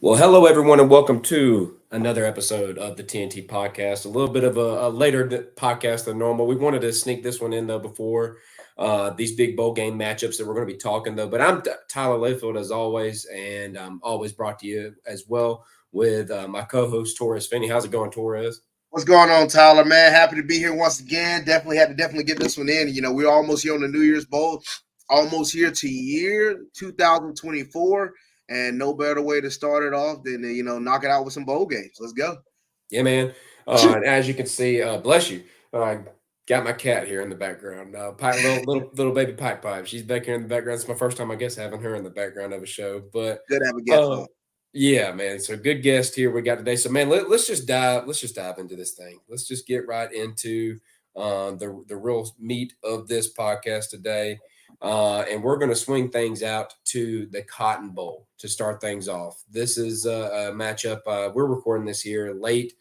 Well, hello everyone, and welcome to another episode of the T&T Podcast. A little bit of a later podcast than normal. We wanted to sneak this one in though before these big bowl game matchups that we're going to be talking though. But I'm Tyler Layfield as always, and I'm always brought to you as well with my co-host Torres Finney. How's it going, Torres? What's going on, Tyler? Man, happy to be here once again. Definitely had to get this one in. We're almost here on the New Year's Bowl, almost here to year 2024, and no better way to start it off than to, knock it out with some bowl games. Let's go. Yeah, man. And as you can see, bless you. I got my cat here in the background. Little baby pipe. She's back here in the background. It's my first time, I guess, having her in the background of a show. But Good to have a guest uh, on. yeah, man. So good guest here we got today. So man, let's just dive into this thing. Let's just get right into the real meat of this podcast today. And we're going to swing things out to the Cotton Bowl to start things off. This is a matchup. We're recording this here late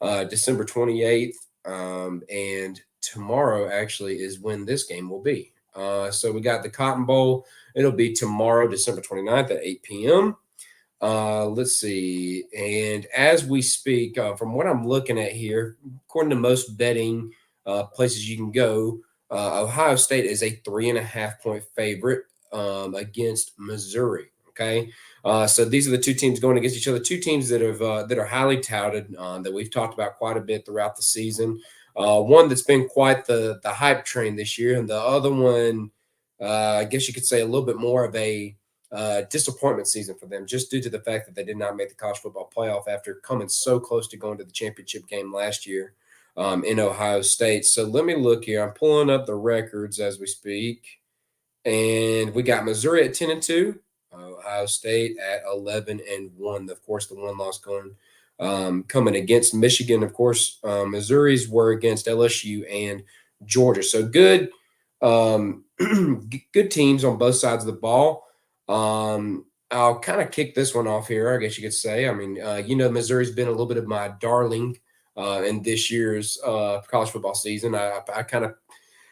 December 28th. And tomorrow actually is when this game will be. So we got the Cotton Bowl. It'll be tomorrow, December 29th at 8 p.m. Let's see. And as we speak, from what I'm looking at here, according to most betting places you can go, Ohio State is a 3.5 point favorite against Missouri. Okay. So these are the two teams going against each other. Two teams that are highly touted that we've talked about quite a bit throughout the season. One that's been quite the hype train this year, and the other one, I guess you could say, a little bit more of a disappointment season for them, just due to the fact that they did not make the college football playoff after coming so close to going to the championship game last year in Ohio State. So let me look here. I'm pulling up the records as we speak, and we got Missouri at 10-2, Ohio State at 11-1. Of course, the one loss going coming against Michigan. Of course, Missouri's were against LSU and Georgia. So good, good teams on both sides of the ball. I'll kind of kick this one off here, I guess you could say. I mean, Missouri's been a little bit of my darling in this year's college football season.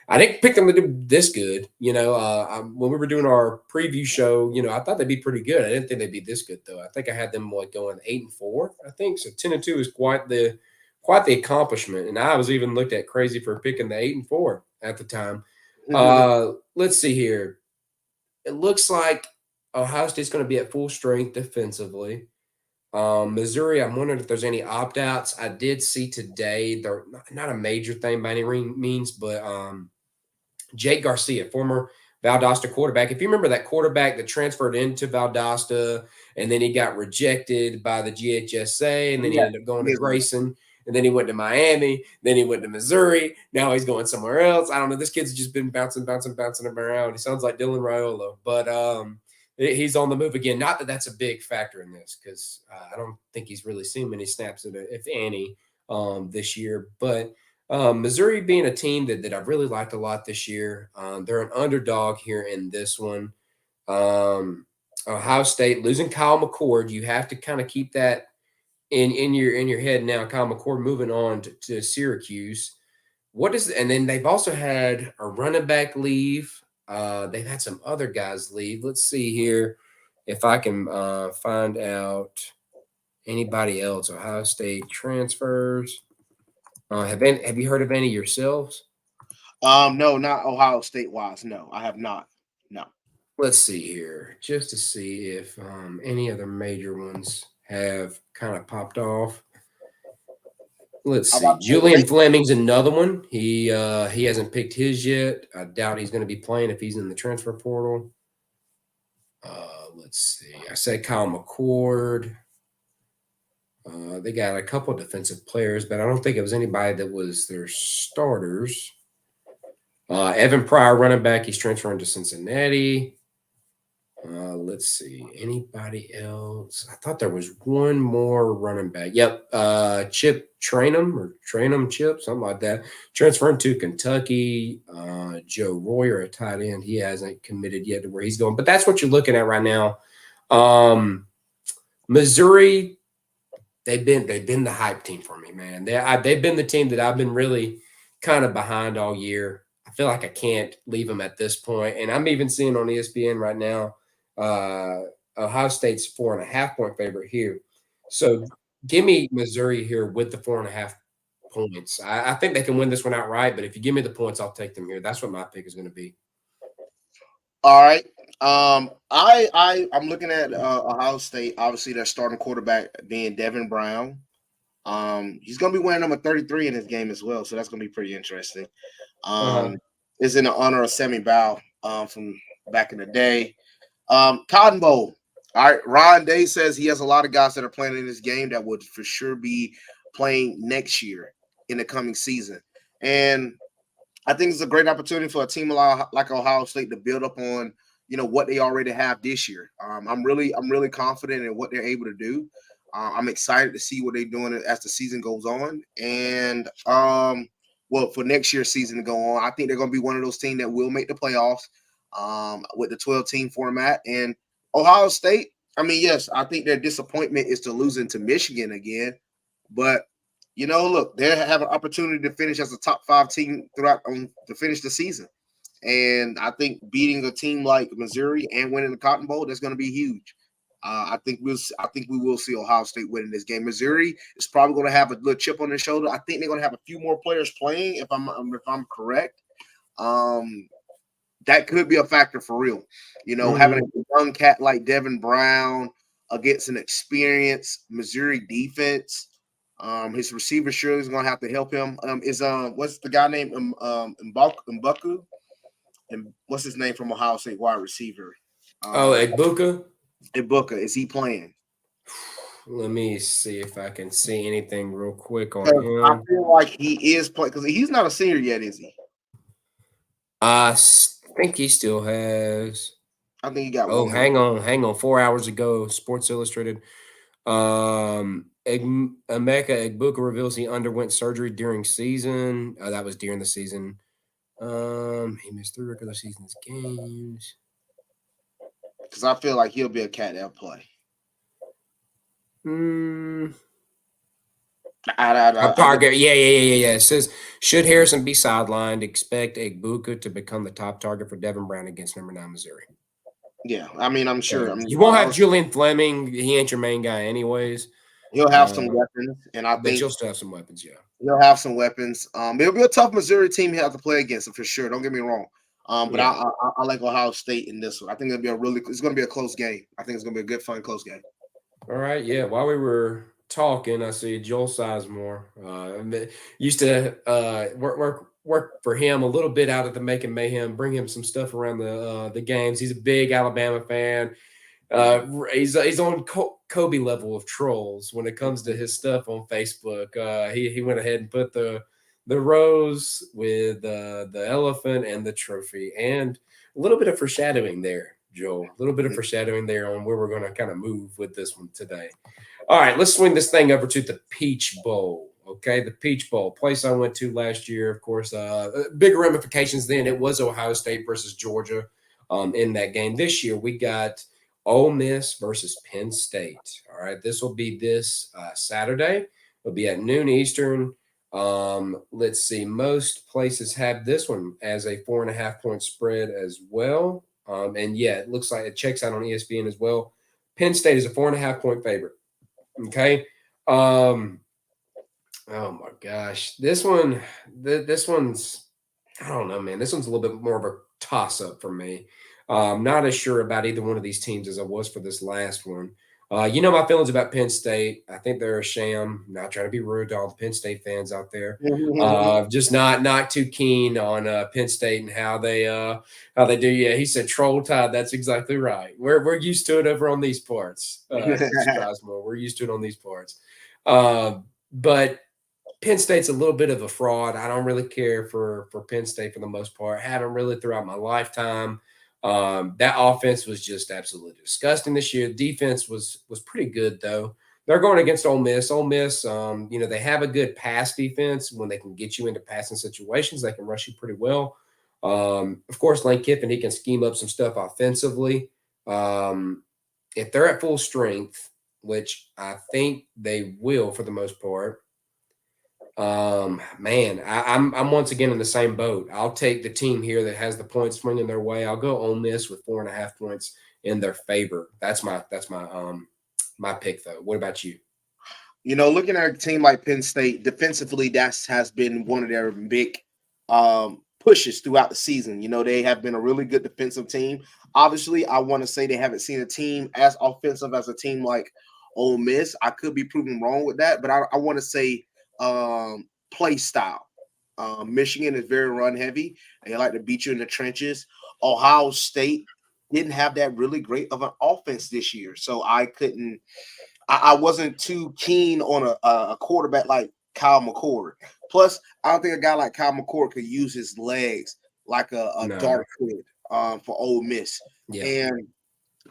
I didn't pick them to do this good. When we were doing our preview show, I thought they'd be pretty good. I didn't think they'd be this good though. I think I had them like going 8-4. I think so. 10-2 is quite the accomplishment, and I was even looked at crazy for picking the 8-4 at the time. Let's see here. It looks like Ohio State's going to be at full strength defensively. Missouri, I'm wondering if there's any opt outs. I did see today, they're not a major thing by any means, but Jake Garcia, former Valdosta quarterback. If you remember that quarterback that transferred into Valdosta and then he got rejected by the GHSA and then he ended up going to Grayson and then he went to Miami, then he went to Missouri. Now he's going somewhere else. I don't know. This kid's just been bouncing him around. He sounds like Dylan Raiola, but he's on the move again. Not that that's a big factor in this because I don't think he's really seen many snaps, if any, this year. But Missouri being a team that I've really liked a lot this year. They're an underdog here in this one. Ohio State losing Kyle McCord. You have to kind of keep that in your head now. Kyle McCord moving on to Syracuse. And then they've also had a running back leave. They've had some other guys leave. Let's see here if I can find out anybody else. Ohio State transfers. Have you heard of any yourselves? No, not Ohio State wise. No, I have not. No. Let's see here, just to see if any other major ones have kind of popped off. Let's see. Julian Fleming's another one. He hasn't picked his yet. I doubt he's going to be playing if he's in the transfer portal. Let's see. I said Kyle McCord. They got a couple of defensive players, but I don't think it was anybody that was their starters. Evan Pryor, running back. He's transferring to Cincinnati. Let's see. Anybody else? I thought there was one more running back. Yep. Chip Trainum Chip, something like that. Transferring to Kentucky. Joe Royer, a tight end. He hasn't committed yet to where he's going. But that's what you're looking at right now. Missouri, they've been the hype team for me, man. They've been the team that I've been really kind of behind all year. I feel like I can't leave them at this point. And I'm even seeing on ESPN right now, Ohio State's 4.5 point favorite here. So give me Missouri here with the 4.5 points. I think they can win this one outright, but if you give me the points, I'll take them here. That's what my pick is going to be. All right. I'm looking at Ohio State. Obviously, their starting quarterback being Devin Brown. He's gonna be wearing number 33 in this game as well, so that's gonna be pretty interesting. Uh-huh. Um, is in the honor of Sammy Bow from back in the day. Cotton Bowl. All right, Ron Day says he has a lot of guys that are playing in this game that would for sure be playing next year in the coming season, and I think it's a great opportunity for a team like Ohio State to build up on what they already have this year. I'm really confident in what they're able to do. I'm excited to see what they're doing as the season goes on, and well, for next year's season to go on, I think they're going to be one of those teams that will make the playoffs with the 12-team format. And Ohio State, I mean, yes, I think their disappointment is to losing to Michigan again, but look, they have an opportunity to finish as a top 5 team throughout to finish the season. And I think beating a team like Missouri and winning the Cotton Bowl, that's going to be huge. I think we will see Ohio State winning this game. Missouri is probably going to have a little chip on their shoulder. I think they're going to have a few more players playing, if I'm correct. That could be a factor for real. Having a young cat like Devin Brown against an experienced Missouri defense. His receiver surely is going to have to help him. What's the guy named Mbaku? And what's his name from Ohio State wide receiver? Egbuka. Ibuka. Is he playing? Let me see if I can see anything real quick on I him. feel like he is playing because he's not a senior yet, is he? I think he still has. I think he got Oh, one more. hang on. 4 hours ago, Sports Illustrated. Emeka Egbuka reveals he underwent surgery during season. That was during the season. He missed 3 regular seasons games. Because I feel like he'll be a cat that'll play. Top target. Yeah. It says, should Harrison be sidelined, expect Egbuka to become the top target for Devin Brown against number 9 Missouri. Yeah, I mean, I'm sure. I mean, you won't have Julian Fleming. He ain't your main guy anyways. He'll have some weapons, and I think you'll still have some weapons. Yeah, he'll have some weapons. It'll be a tough Missouri team he have to play against for sure. Don't get me wrong. But yeah. I like Ohio State in this one. I think it's going to be a close game. I think it's going to be a good, fun, close game. All right. Yeah. While we were talking, I see Joel Sizemore. Used to work for him a little bit out at the Making Mayhem, bring him some stuff around the games. He's a big Alabama fan. He's on Kobe level of trolls when it comes to his stuff on Facebook. He went ahead and put the rose with the elephant and the trophy, and a little bit of foreshadowing there, Joel. A little bit of foreshadowing there on where we're going to kind of move with this one today. All right, let's swing this thing over to the Peach Bowl. Okay, the Peach Bowl, place I went to last year. Of course, bigger ramifications then. It was Ohio State versus Georgia in that game. This year, we got Ole Miss versus Penn State. All right, this will be this Saturday. It'll be at noon Eastern. Let's see. Most places have this one as a 4.5 point spread as well. And yeah, it looks like it checks out on ESPN as well. Penn State is a 4.5 point favorite. Okay. Oh my gosh, this one's I don't know, man. This one's a little bit more of a toss up for me. Not as sure about either one of these teams as I was for this last one. My feelings about Penn State. I think they're a sham. Not trying to be rude to all the Penn State fans out there. Just not too keen on Penn State and how they do. Yeah, he said troll tide. That's exactly right. We're used to it over on these parts. We're used to it on these parts. But Penn State's a little bit of a fraud. I don't really care for Penn State for the most part. Haven't really throughout my lifetime. That offense was just absolutely disgusting this year. Defense was pretty good though. They're going against Ole Miss. Ole Miss, they have a good pass defense. When they can get you into passing situations, they can rush you pretty well. Of course, Lane Kiffin, he can scheme up some stuff offensively. If they're at full strength, which I think they will for the most part, Man, I'm once again in the same boat. I'll take the team here that has the points swinging their way. I'll go Ole Miss with 4.5 points in their favor. That's my pick though. What about you? Looking at a team like Penn State, defensively, that has been one of their big pushes throughout the season. They have been a really good defensive team. Obviously, I want to say they haven't seen a team as offensive as a team like Ole Miss. I could be proven wrong with that, but I want to say play style. Michigan is very run heavy. They like to beat you in the trenches. Ohio State didn't have that really great of an offense this year, so I wasn't too keen on a quarterback like Kyle McCord. Plus, I don't think a guy like Kyle McCord could use his legs like a No. dart could for Ole Miss. Yeah. And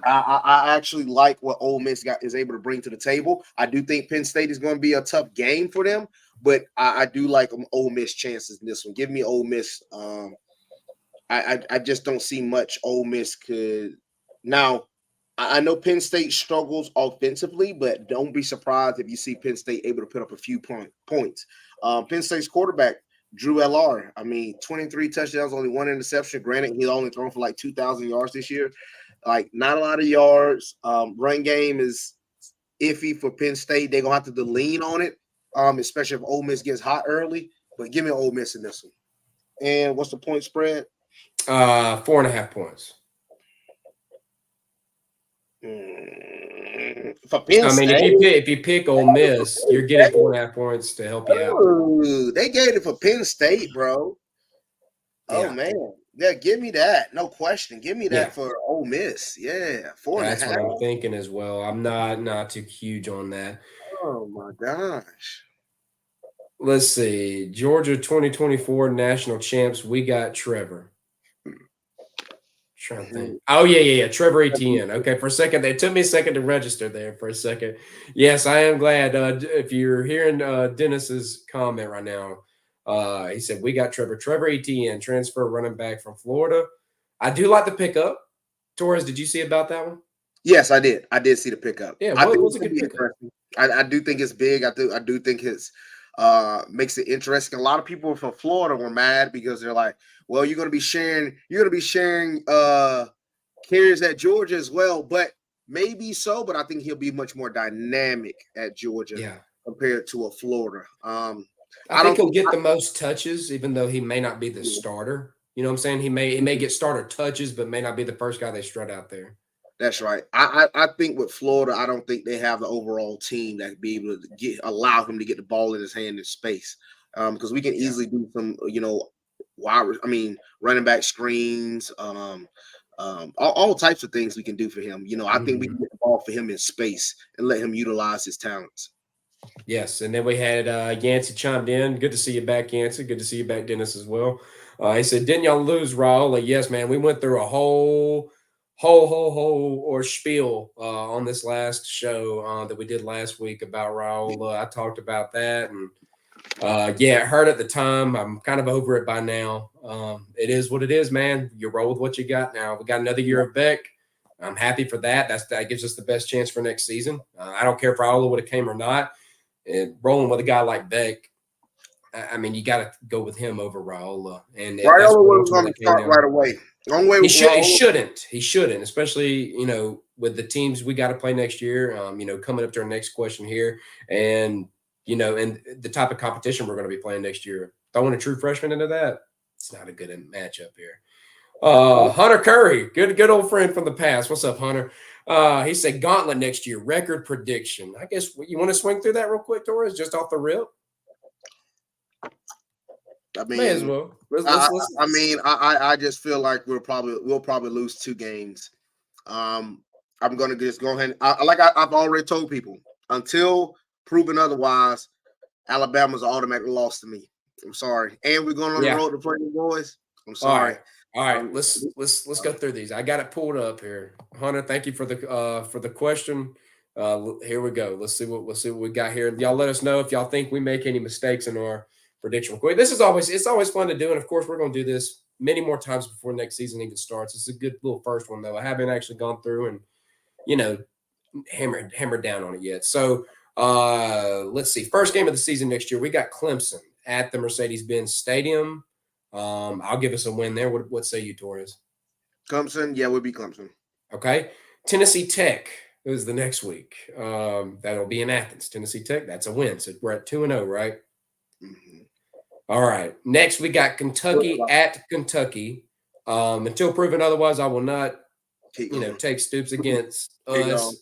I actually like what Ole Miss is able to bring to the table. I do think Penn State is going to be a tough game for them, but I do like Ole Miss chances in this one. Give me Ole Miss. I just don't see much Ole Miss could. Now, I know Penn State struggles offensively, but don't be surprised if you see Penn State able to put up a few points. Penn State's quarterback, Drew L.R., 23 touchdowns, only one interception. Granted, he's only thrown for like 2,000 yards this year. Like, not a lot of yards. Run game is iffy for Penn State. They're going to have to lean on it, especially if Ole Miss gets hot early. But give me Ole Miss in this one. And what's the point spread? 4.5 points. For Penn State, if you pick Ole Miss, you're getting 4.5 points to help you out. Ooh, they gave it for Penn State, bro. Oh Yeah. man, yeah, give me that, no question. Give me that for Ole Miss. Yeah, 4.5. That's what I'm thinking as well. I'm not too huge on that. Oh my gosh. Let's see. Georgia 2024 national champs. We got Trevor. Trying to think. Oh, yeah. Trevor Etienne. Okay, for a second. It took me a second to register there for a second. Yes, I am glad. If you're hearing Dennis's comment right now, he said, we got Trevor Etienne, transfer running back from Florida. I do like the pickup. Torres, did you see about that one? Yes, I did. I did see the pickup. Yeah, I think was a good pickup. I do think it's big. I do think it's makes it interesting. A lot of people from Florida were mad because they're like, well, you're gonna be sharing carries at Georgia as well, but maybe so, but I think he'll be much more dynamic at Georgia compared to a Florida. I think he'll get the most touches, even though he may not be the starter. You know what I'm saying? He may get starter touches, but may not be the first guy they strut out there. That's right. I think with Florida, I don't think they have the overall team that be able to allow him to get the ball in his hand in space. Because we can easily do some, running back screens, all types of things we can do for him. I think we can get the ball for him in space and let him utilize his talents. Yes, and then we had Yancey chimed in. Good to see you back, Yancey. Good to see you back, Dennis, as well. He said, didn't y'all lose Raul? Yes, man. We went through a whole or spiel on this last show that we did last week about Raul. I talked about that, and it hurt at the time. I'm kind of over it by now. It is what it is, man. You roll with what you got now. We got another year of Beck. I'm happy for that. That gives us the best chance for next season. I don't care if Raul would have came or not. And rolling with a guy like Beck, you got to go with him over Raul. And Raul was going to start right away. He shouldn't, especially, with the teams we got to play next year, coming up to our next question here. And, and the type of competition we're going to be playing next year. Throwing a true freshman into that, it's not a good matchup here. Hunter Curry, good old friend from the past. What's up, Hunter? He said gauntlet next year, record prediction. I guess you want to swing through that real quick, Torres, just off the rip? May as well. I just feel like we'll probably lose 2 games. I'm gonna just go ahead. I've already told people, until proven otherwise, Alabama's an automatic loss to me. I'm sorry, and we're going on the road to play the boys. I'm sorry. All right. Let's go through these. I got it pulled up here. Hunter, thank you for the question. Here we go. Let's see what we got here. Y'all let us know if y'all think we make any mistakes in our prediction. It's always fun to do, and of course we're going to do this many more times before next season even starts. It's a good little first one though. I haven't actually gone through and hammered down on it yet. So Let's see. First game of the season next year, we got Clemson at the Mercedes-Benz Stadium. I'll give us a win there. What say you, Torres? Clemson, yeah, we'll be Clemson. Okay. Tennessee Tech is the next week. That'll be in Athens. Tennessee Tech, that's a win. So we're at 2-0, right? Mm-hmm. All right. Next, we got Kentucky at Kentucky. Until proven otherwise, I will not, take Stoops against us.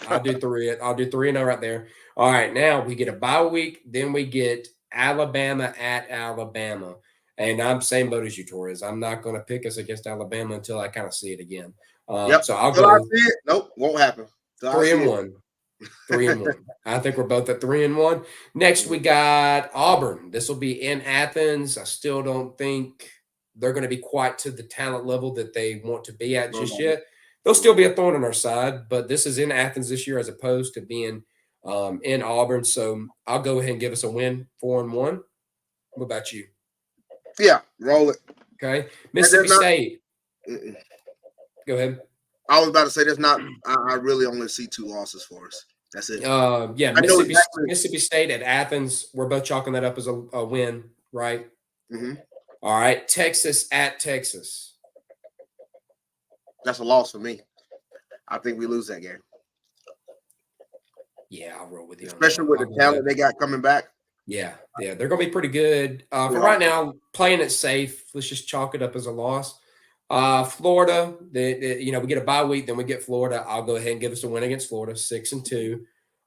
I'll do 3-0 right there. All right. Now we get a bye week. Then we get Alabama at Alabama. And I'm same boat as you, Torres. I'm not going to pick us against Alabama until I kind of see it again. So I'll go. I see it. Nope, won't happen. 3-1. 3-1. I think we're both at 3-1. Next, we got Auburn. This will be in Athens. I still don't think they're going to be quite to the talent level that they want to be at just yet. They'll still be a thorn on our side, but this is in Athens this year as opposed to being in Auburn. So I'll go ahead and give us a win, 4-1. What about you? Yeah, roll it. Okay. Mississippi State. Go ahead. I was about to say I really only see 2 losses for us. That's it. Yeah, Mississippi State at Athens. We're both chalking that up as a win, right? Mm-hmm. All right. Texas at Texas. That's a loss for me. I think we lose that game. Yeah, I'll roll with you. Especially with the talent they got coming back. Yeah, they're going to be pretty good. For right now, playing it safe, let's just chalk it up as a loss. Florida, we get a bye week, then we get Florida. I'll go ahead and give us a win against Florida, 6-2.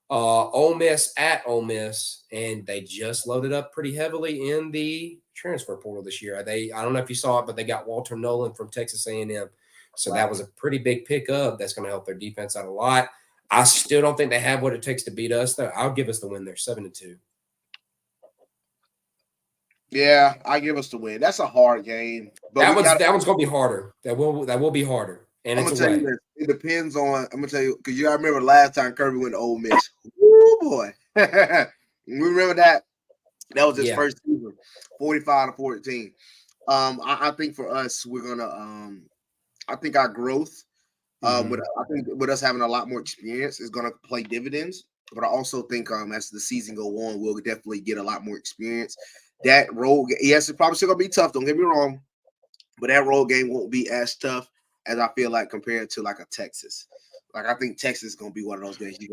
Ole Miss at Ole Miss, and they just loaded up pretty heavily in the transfer portal this year. I don't know if you saw it, but they got Walter Nolan from Texas A&M. So that was a pretty big pickup. That's going to help their defense out a lot. I still don't think they have what it takes to beat us, though. I'll give us the win there, 7-2. Yeah, I give us the win. That's a hard game. But that one's going to be harder. That will be harder. And I'm it's gonna tell you this. It depends on. I'm gonna tell you because I remember last time Kirby went to Ole Miss. Woo boy, we remember that. That was his first season, 45-14. I think for us, we're gonna. I think our growth, I think with us having a lot more experience, is gonna play dividends. But I also think as the season go on, we'll definitely get a lot more experience. That road, yes, it's probably still gonna be tough. Don't get me wrong, but that road game won't be as tough as I feel like compared to like a Texas. Like I think Texas is gonna be one of those games we're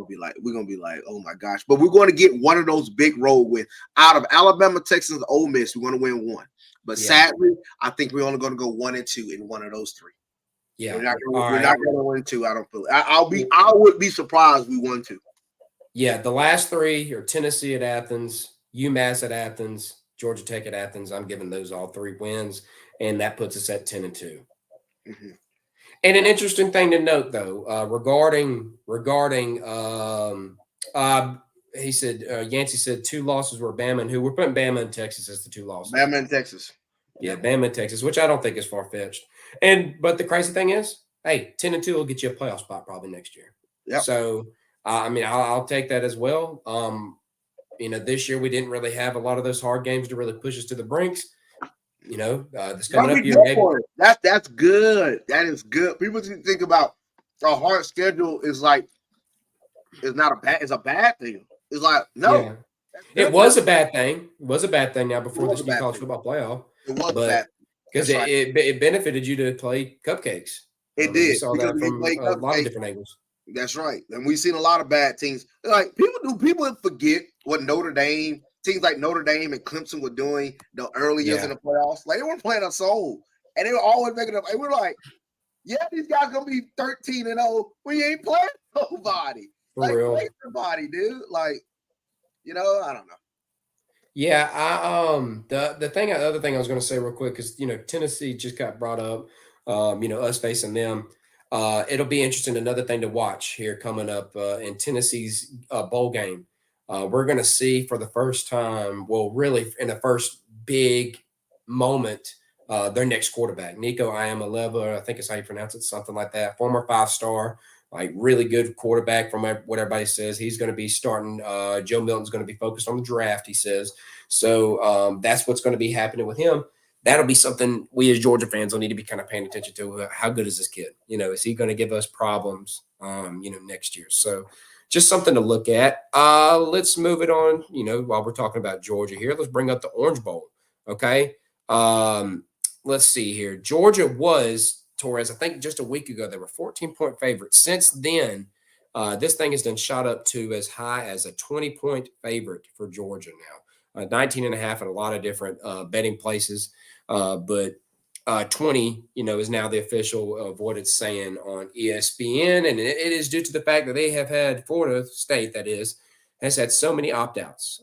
gonna be like, oh my gosh. But we're gonna get one of those big road wins out of Alabama, Texas, and Ole Miss. We're gonna win one. But sadly, I think we're only gonna go 1-2 in one of those 3. Yeah, we're not gonna win 2. I don't feel it. I would be surprised we won 2. Yeah, the last 3 are Tennessee at Athens, UMass at Athens, Georgia Tech at Athens. I'm giving those all 3 wins, and that puts us at 10-2. Mm-hmm. And an interesting thing to note, though, regarding he said Yancey said 2 losses were Bama and who? We're putting Bama and Texas as the 2 losses. Bama and Texas. Yeah, Bama and Texas, which I don't think is far fetched. But the crazy thing is, hey, 10-2 will get you a playoff spot probably next year. Yeah. So I'll take that as well. This year we didn't really have a lot of those hard games to really push us to the brinks. This coming up year, that's good. That is good. People think about a hard schedule is like it's a bad thing. It's like no, it was a bad thing. It was a bad thing now before this new college football playoff. It was bad because it benefited you to play cupcakes. It did. We saw that from a lot of different angles. That's right, and we've seen a lot of bad teams. Like people forget what teams like Notre Dame and Clemson were doing the early years in the playoffs. Like they weren't playing a soul, and they were always making up. And we're like, yeah, these guys gonna be 13-0 when you ain't playing nobody. For real. Play somebody, dude. Like, I don't know. Yeah, the other thing I was going to say real quick is Tennessee just got brought up. Us facing them. It'll be interesting. Another thing to watch here coming up in Tennessee's bowl game. We're going to see for the first time, really in the first big moment, their next quarterback, Nico Iamaleava, I think is how you pronounce it, something like that. Former 5-star, like really good quarterback from what everybody says. He's going to be starting. Joe Milton's going to be focused on the draft, he says. So that's what's going to be happening with him. That'll be something we as Georgia fans will need to be kind of paying attention to. How good is this kid? Is he going to give us problems, next year? So just something to look at. Let's move it on. While we're talking about Georgia here, let's bring up the Orange Bowl. Okay. Um, let's see here. Georgia was Torres. I think just a week ago they were 14-point favorites. Since then, this thing has been shot up to as high as a 20-point favorite for Georgia now. 19 and a half in a lot of different betting places, but 20, is now the official of what it's saying on ESPN. And it is due to the fact that they have had Florida State, that is, has had so many opt outs.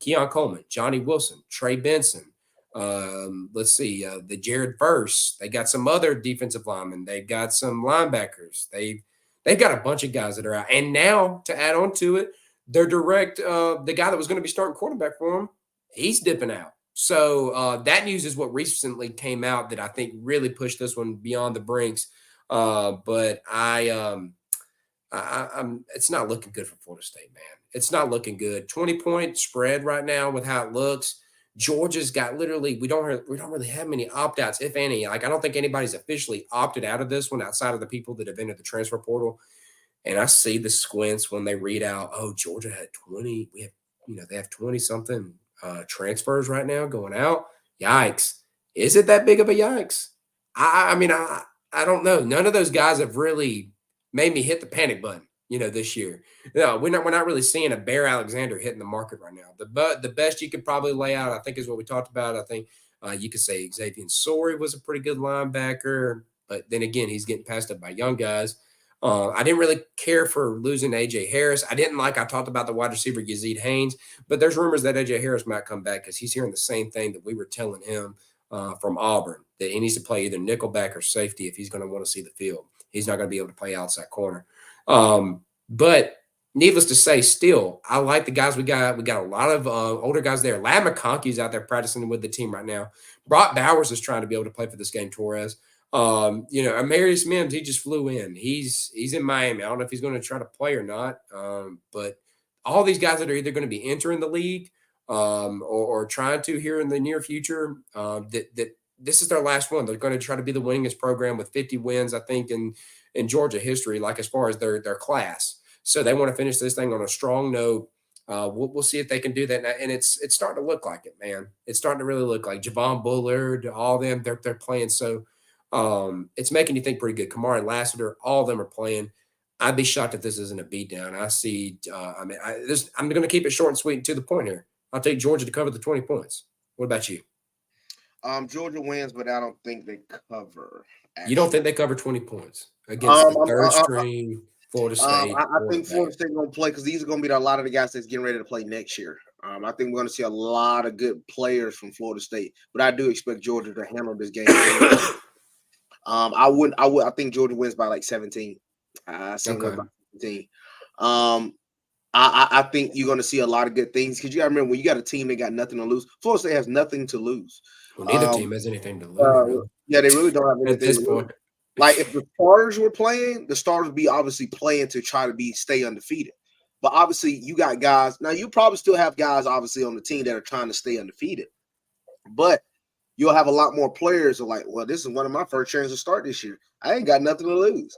Keon Coleman, Johnny Wilson, Trey Benson. Let's see, the Jared Verse. They got some other defensive linemen. They've got some linebackers. They've got a bunch of guys that are out. And now to add on to it, their the guy that was going to be starting quarterback for them, he's dipping out. So that news is what recently came out that I think really pushed this one beyond the brinks. But I'm it's not looking good for Florida State, man. It's not looking good. 20-point spread right now with how it looks. Georgia's got literally we don't really have many opt-outs, if any. Like I don't think anybody's officially opted out of this one outside of the people that have entered the transfer portal. And I see the squints when they read out, oh, Georgia had 20. They have 20 something transfers right now going out. Yikes. Is it that big of a yikes? I mean, I don't know. None of those guys have really made me hit the panic button, this year. No, we're not really seeing a Bear Alexander hitting the market right now. The best you could probably lay out, I think, is what we talked about. I think you could say Xavier Sori was a pretty good linebacker, but then again, he's getting passed up by young guys. I didn't really care for losing A.J. Harris. I talked about the wide receiver Yazid Haynes, but there's rumors that A.J. Harris might come back because he's hearing the same thing that we were telling him from Auburn, that he needs to play either nickelback or safety if he's going to want to see the field. He's not going to be able to play outside corner. But needless to say, still, I like the guys we got. We got a lot of older guys there. Lad McConkey's out there practicing with the team right now. Brock Bowers is trying to be able to play for this game, Torres. Amarius Mims, he just flew in. He's in Miami. I don't know if he's going to try to play or not. But all these guys that are either going to be entering the league or trying to here in the near future, that this is their last one. They're going to try to be the winningest program with 50 wins, I think, in Georgia history, like as far as their class. So they want to finish this thing on a strong note. We'll see if they can do that. And it's starting to look like it, man. It's starting to really look like Javon Bullard, all them, they're playing so. It's making you think pretty good. Kamari Lassiter, all of them are playing. I'd be shocked if this isn't a beatdown. I see. I'm going to keep it short and sweet and to the point here. I'll take Georgia to cover the 20 points. What about you? Georgia wins, but I don't think they cover. Actually. You don't think they cover 20 points against the third string Florida State? I think Florida State going to play because these are going to be a lot of the guys that's getting ready to play next year. I think we're going to see a lot of good players from Florida State, but I do expect Georgia to handle this game. I think Georgia wins by like 17. By 17. I think you're going to see a lot of good things because you got to remember when you got a team that got nothing to lose. Florida State has nothing to lose. Well, neither team has anything to lose. Yeah, they really don't have anything at this to point. Lose. Like if the starters were playing, the starters would be obviously playing to try to stay undefeated. But obviously, you got guys. Now you probably still have guys obviously on the team that are trying to stay undefeated, but you'll have a lot more players who are like, well, this is one of my first chances to start this year. I ain't got nothing to lose.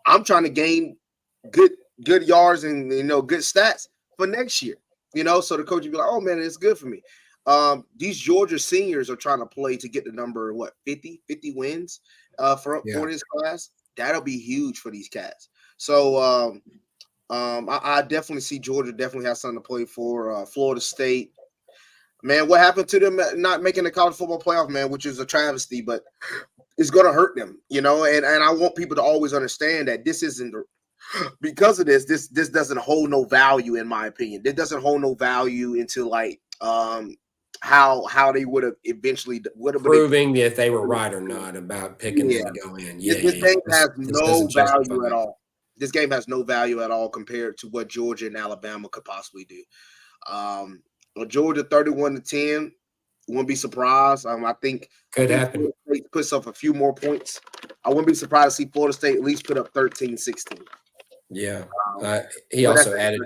I'm trying to gain good yards and good stats for next year. So the coach will be like, oh man, it's good for me. These Georgia seniors are trying to play to get the number 50 wins for this class. That'll be huge for these cats. So I definitely see Georgia definitely has something to play for. Florida State. Man, what happened to them not making the college football playoff, man, which is a travesty, but it's going to hurt them, and I want people to always understand that this isn't because of this doesn't hold no value, in my opinion. It doesn't hold no value into like how they would have eventually proving if they were right or not about picking them to go in. This game has no value at all. This game has no value at all compared to what Georgia and Alabama could possibly do. Georgia 31-10, wouldn't be surprised. I think could happen. Florida State puts up a few more points. I wouldn't be surprised to see Florida State at least put up 13-16. Yeah. He also added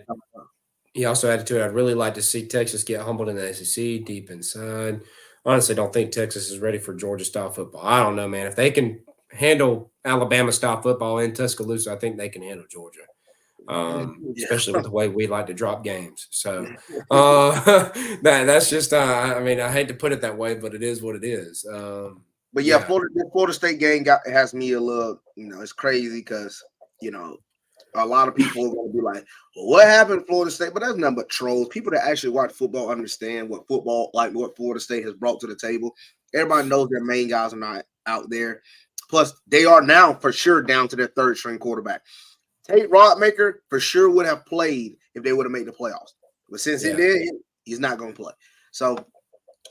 to it, I'd really like to see Texas get humbled in the SEC deep inside. Honestly, don't think Texas is ready for Georgia-style football. I don't know, man. If they can handle Alabama-style football in Tuscaloosa, I think they can handle Georgia. Yeah. especially with the way we like to drop games. So that's just, I mean, I hate to put it that way, but it is what it is. But yeah, Yeah, Florida State game has me a little, it's crazy because you know a lot of people are going to be like, well, "What happened to Florida State?" But that's nothing but trolls. People that actually watch football understand what Florida State has brought to the table. Everybody knows their main guys are not out there. Plus, they are now for sure down to their third string quarterback. Tate Rodmaker for sure would have played if they would have made the playoffs, but since he yeah. did, he's not going to play. So,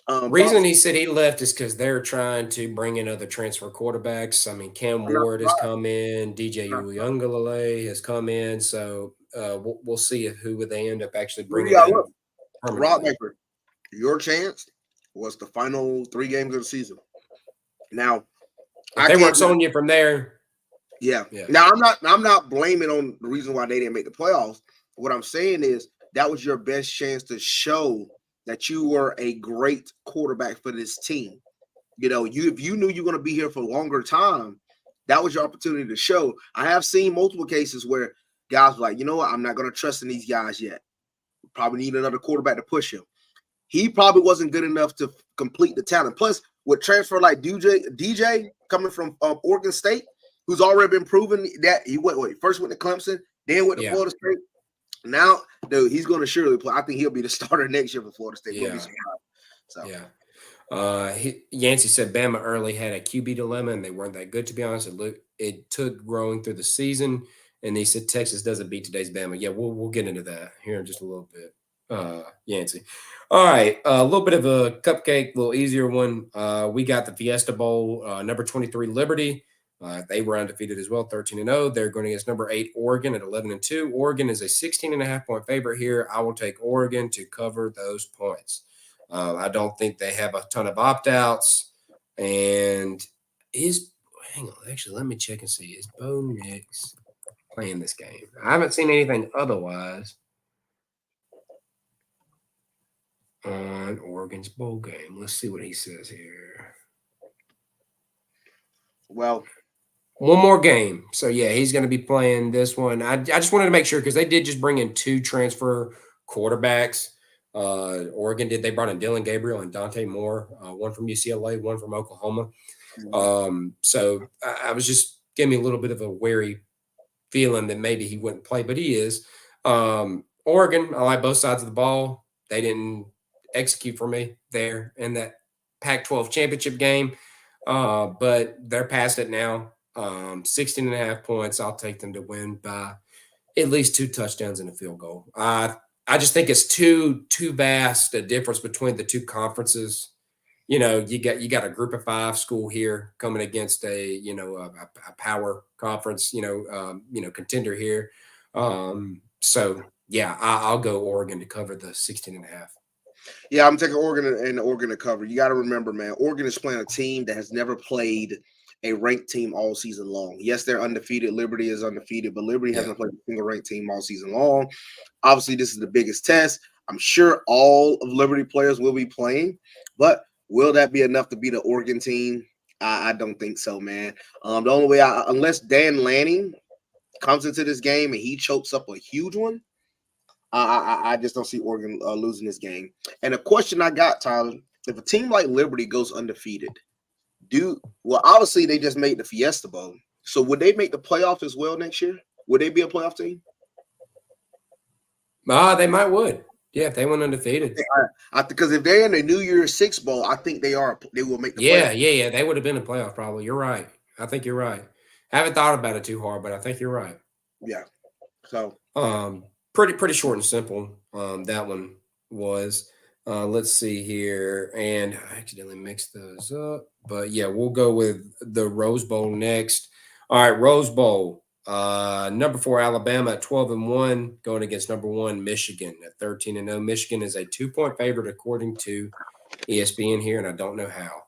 Reason he said he left is because they're trying to bring in other transfer quarterbacks. I mean, Cam I'm not Ward has come in, DJ surprised. Uiagalelei has come in, so we'll see who they end up actually Who do bringing y'all in look? permanently. Rodmaker, your chance was the final 3 games of the season. Now, If I they weren't can't. selling you from there, Yeah. yeah, Now I'm not blaming on the reason why they didn't make the playoffs. What I'm saying is that was your best chance to show that you were a great quarterback for this team. If you knew you were going to be here for a longer time, that was your opportunity to show. I have seen multiple cases where guys were like, you know what, I'm not going to trust in these guys yet. Probably need another quarterback to push him. He probably wasn't good enough to complete the talent. Plus, with transfer like DJ coming from Oregon State, who's already been proven that he first went to Clemson, then went to yeah, Florida State. Now, dude, he's going to surely play. I think he'll be the starter next year for Florida State. Wouldn't be yeah, surprised. So, yeah. Yancey said Bama early had a QB dilemma, and they weren't that good, to be honest. It took growing through the season, and he said Texas doesn't beat today's Bama. Yeah, we'll get into that here in just a little bit. Yancey. All right, a little bit of a cupcake, a little easier one. We got the Fiesta Bowl, number 23 Liberty. They were undefeated as well, 13-0. They're going against number 8 Oregon at 11-2. Oregon is a 16.5-point favorite here. I will take Oregon to cover those points. I don't think they have a ton of opt-outs. And hang on, actually, let me check and see. Is Bo Nix playing this game? I haven't seen anything otherwise on Oregon's bowl game. Let's see what he says here. well, One more game. So, yeah, he's going to be playing this one. I just wanted to make sure because they did just bring in 2 transfer quarterbacks. Oregon did. They brought in Dylan Gabriel and Dante Moore, one from UCLA, one from Oklahoma. So I was just giving me a little bit of a wary feeling that maybe he wouldn't play, but he is. Oregon, I like both sides of the ball. They didn't execute for me there in that Pac-12 championship game, but they're past it now. 16.5 points. I'll take them to win by at least 2 touchdowns and a field goal. I just think it's too vast a difference between the 2 conferences. You got a group of 5 school here coming against a power conference, contender here. So yeah, I'll go Oregon to cover the 16.5. Yeah, I'm taking Oregon to cover. You got to remember, man, Oregon is playing a team that has never played a ranked team all season long. Yes, they're undefeated. Liberty is undefeated, but Liberty hasn't played a single ranked team all season long. Obviously, this is the biggest test. I'm sure all of Liberty players will be playing, but will that be enough to beat the Oregon team? I don't think so, man. The only way, unless Dan Lanning comes into this game and he chokes up a huge one, I just don't see Oregon losing this game. And a question I got, Tyler, if a team like Liberty goes undefeated, obviously they just made the Fiesta Bowl. So would they make the playoffs as well next year? Would they be a playoff team? They might would. Yeah, if they went undefeated. Because if they're in the New Year's Six Bowl, I think they will make the playoffs. Yeah. They would have been a playoff probably. You're right. I think you're right. Haven't thought about it too hard, but I think you're right. Yeah. So pretty short and simple. That one was. Let's see here, and I accidentally mixed those up, but yeah, we'll go with the Rose Bowl next. All right, Rose Bowl. Number 4 Alabama at 12-1 going against number 1 Michigan at 13-0. Michigan is a 2-point favorite according to ESPN here, and I don't know how.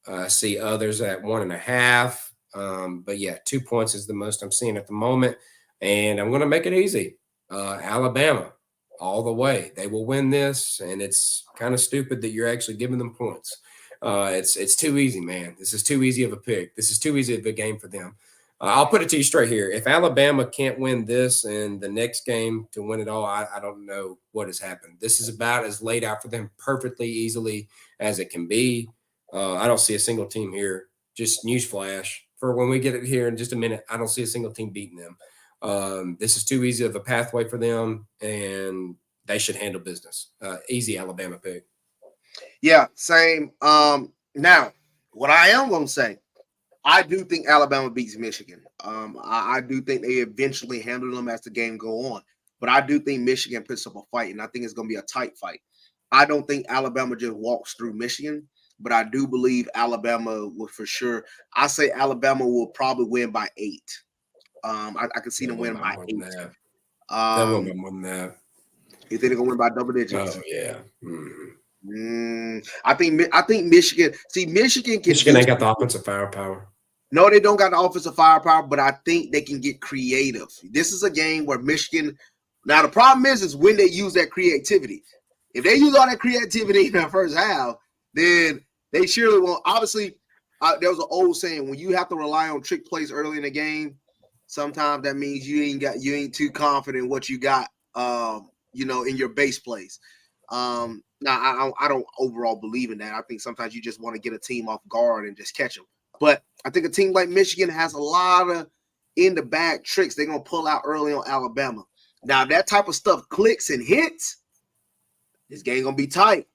I see others at 1.5. But yeah, 2 points is the most I'm seeing at the moment, and I'm going to make it easy. Alabama all the way. They will win this, and it's kind of stupid that you're actually giving them points. It's too easy, man. This is too easy of a pick. This is too easy of a game for them. I'll put it to you straight here. If Alabama can't win this and the next game to win it all, I don't know what has happened. This is about as laid out for them perfectly easily as it can be. I don't see a single team here. Just newsflash for when we get it here in just a minute. I don't see a single team beating them. This is too easy of a pathway for them, and they should handle business. Easy Alabama pick. Yeah, same. Now, what I am going to say, I do think Alabama beats Michigan. I do think they eventually handle them as the game go on. But I do think Michigan puts up a fight, and I think it's going to be a tight fight. I don't think Alabama just walks through Michigan, but I do believe Alabama will for sure. I say Alabama will probably win by 8. I can see them winning by 8. That won't be more than that. You think they're going to win by double digits? Oh, yeah. I think Michigan. See, Michigan ain't got the offensive firepower. No, they don't got the offensive firepower, but I think they can get creative. This is a game where Michigan. Now the problem is when they use that creativity. If they use all that creativity in the first half, then they surely won't. Obviously, there was an old saying: when you have to rely on trick plays early in the game, sometimes that means you ain't too confident in what you got. In your base plays. Now, I don't overall believe in that. I think sometimes you just want to get a team off guard and just catch them. But I think a team like Michigan has a lot of in-the-bag tricks they're going to pull out early on Alabama. Now, if that type of stuff clicks and hits, this game going to be tight.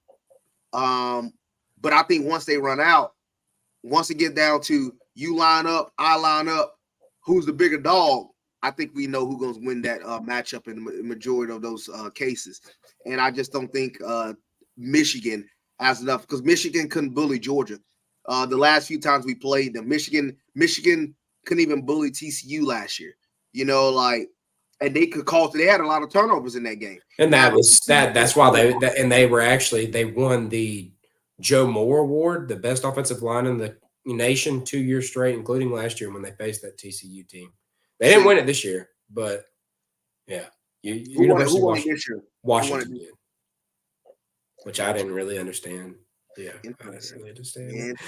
But I think once they run out, once it get down to you line up, I line up, who's the bigger dog, I think we know who's going to win that matchup in the majority of those cases. And I just don't think Michigan has enough because Michigan couldn't bully Georgia. The last few times we played them, Michigan couldn't even bully TCU last year. And they could cause. They had a lot of turnovers in that game. And that's why they won the Joe Moore Award, the best offensive line in the nation 2 years straight, including last year when they faced that TCU team. They didn't win it this year, but yeah. Who won it this year? Washington did, which I didn't really understand. Yeah, I didn't really understand.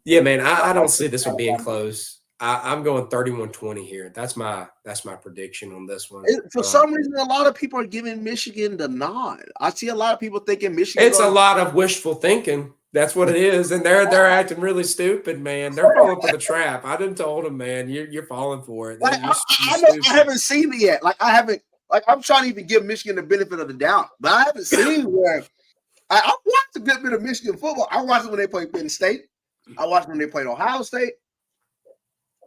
Yeah, man, I don't see this one being close. I'm going 31-20 here. That's my prediction on this one. For some reason, a lot of people are giving Michigan the nod. I see a lot of people thinking Michigan. It's a lot of wishful thinking. That's what it is, and they're acting really stupid, man. They're falling for the trap. I done told them, man, you're falling for it. I haven't seen it yet. I'm trying to even give Michigan the benefit of the doubt, but I haven't seen where I watched a good bit of Michigan football. I watched it when they played Penn State. I watched when they played Ohio State.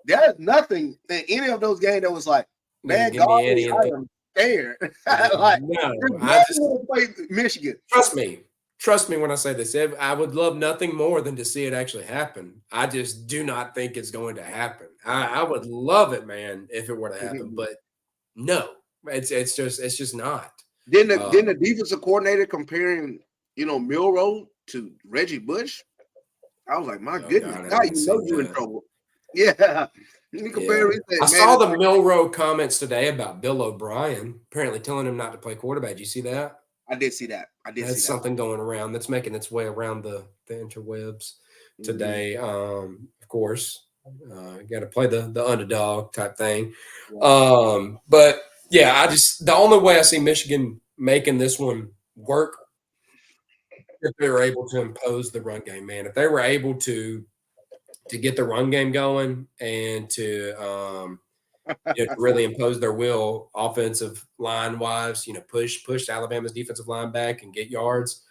There's nothing in any of those games that was like, man, God, I am scared. I just played Michigan. Trust me when I say this. I would love nothing more than to see it actually happen. I just do not think it's going to happen. I would love it, man, if it were to happen, but no, it's just not. Then the defensive coordinator comparing, Milroe to Reggie Bush. I was like, my goodness, God, you're in trouble. Yeah. I saw the Milroe comments today about Bill O'Brien apparently telling him not to play quarterback. Did you see that? I did see that. That's something going around that's making its way around the interwebs today. Of course, got to play the underdog type thing. But yeah, the only way I see Michigan making this one work if they were able to impose the run game, man. If they were able to get the run game going and to really impose their will offensive line wise, push Alabama's defensive line back and get yards.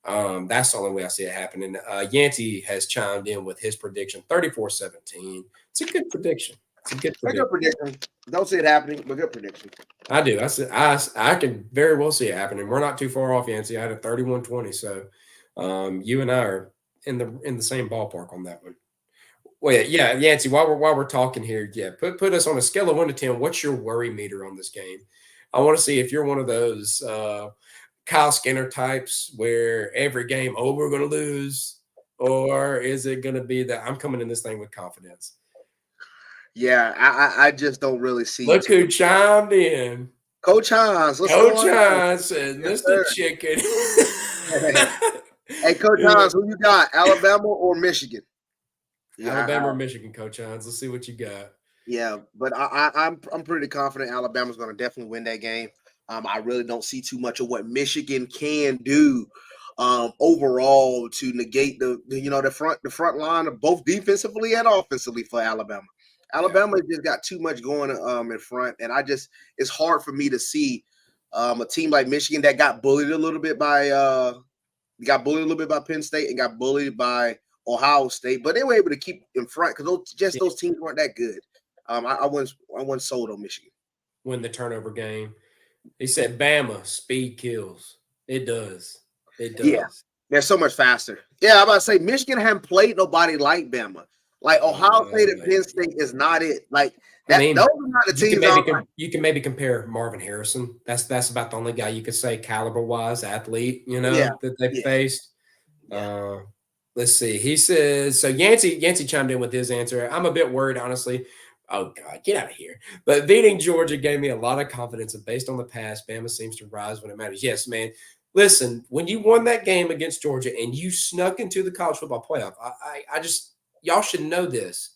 That's the only way I see it happening. Yancey has chimed in with his prediction, 34-17. It's a good prediction. Good prediction. Don't see it happening, but good prediction. I do. I can very well see it happening. We're not too far off, Yancey. I had a 31-20. So you and I are in the same ballpark on that one. Well, yeah, Yancey, while we're talking here, put us on a scale of 1 to 10. What's your worry meter on this game? I want to see if you're one of those Kyle Skinner types where every game, we're going to lose, or is it going to be that I'm coming in this thing with confidence? Yeah, I just don't really see. Look who chimed in. Coach Hans. Coach Hans said, Mr. Chicken. Hey, Coach Hans, who you got, Alabama or Michigan? Yeah, Alabama or Michigan, Coach Hines? Let's see what you got. yeah, but I'm pretty confident Alabama's going to definitely win that game. I really don't see too much of what Michigan can do overall to negate the front line of both defensively and offensively for Alabama. Alabama just got too much going in front, and it's hard for me to see a team like Michigan that got bullied a little bit by Penn State and got bullied by Ohio State, but they were able to keep in front because those teams weren't that good. I wasn't sold on Michigan. Win the turnover game. He said, "Bama speed kills. It does. It does. Yeah, they're so much faster. Yeah, I'm about to say Michigan haven't played nobody like Bama. Like Ohio State and Penn State is not it. Like that. Those are not the teams. You can maybe compare Marvin Harrison. That's about the only guy you could say caliber wise athlete. That they faced. Yeah. Let's see. He says so. Yancey chimed in with his answer. I'm a bit worried, honestly. Oh, God, get out of here. But beating Georgia gave me a lot of confidence. And based on the past, Bama seems to rise when it matters. Yes, man. Listen, when you won that game against Georgia and you snuck into the college football playoff, I just – y'all should know this.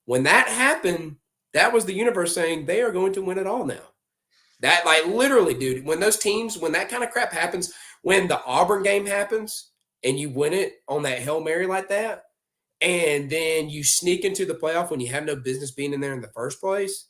When that happened, that was the universe saying they are going to win it all now. That, like, literally, dude, when those teams – when that kind of crap happens, when the Auburn game happens and you win it on that Hail Mary like that, and then you sneak into the playoff when you have no business being in there in the first place,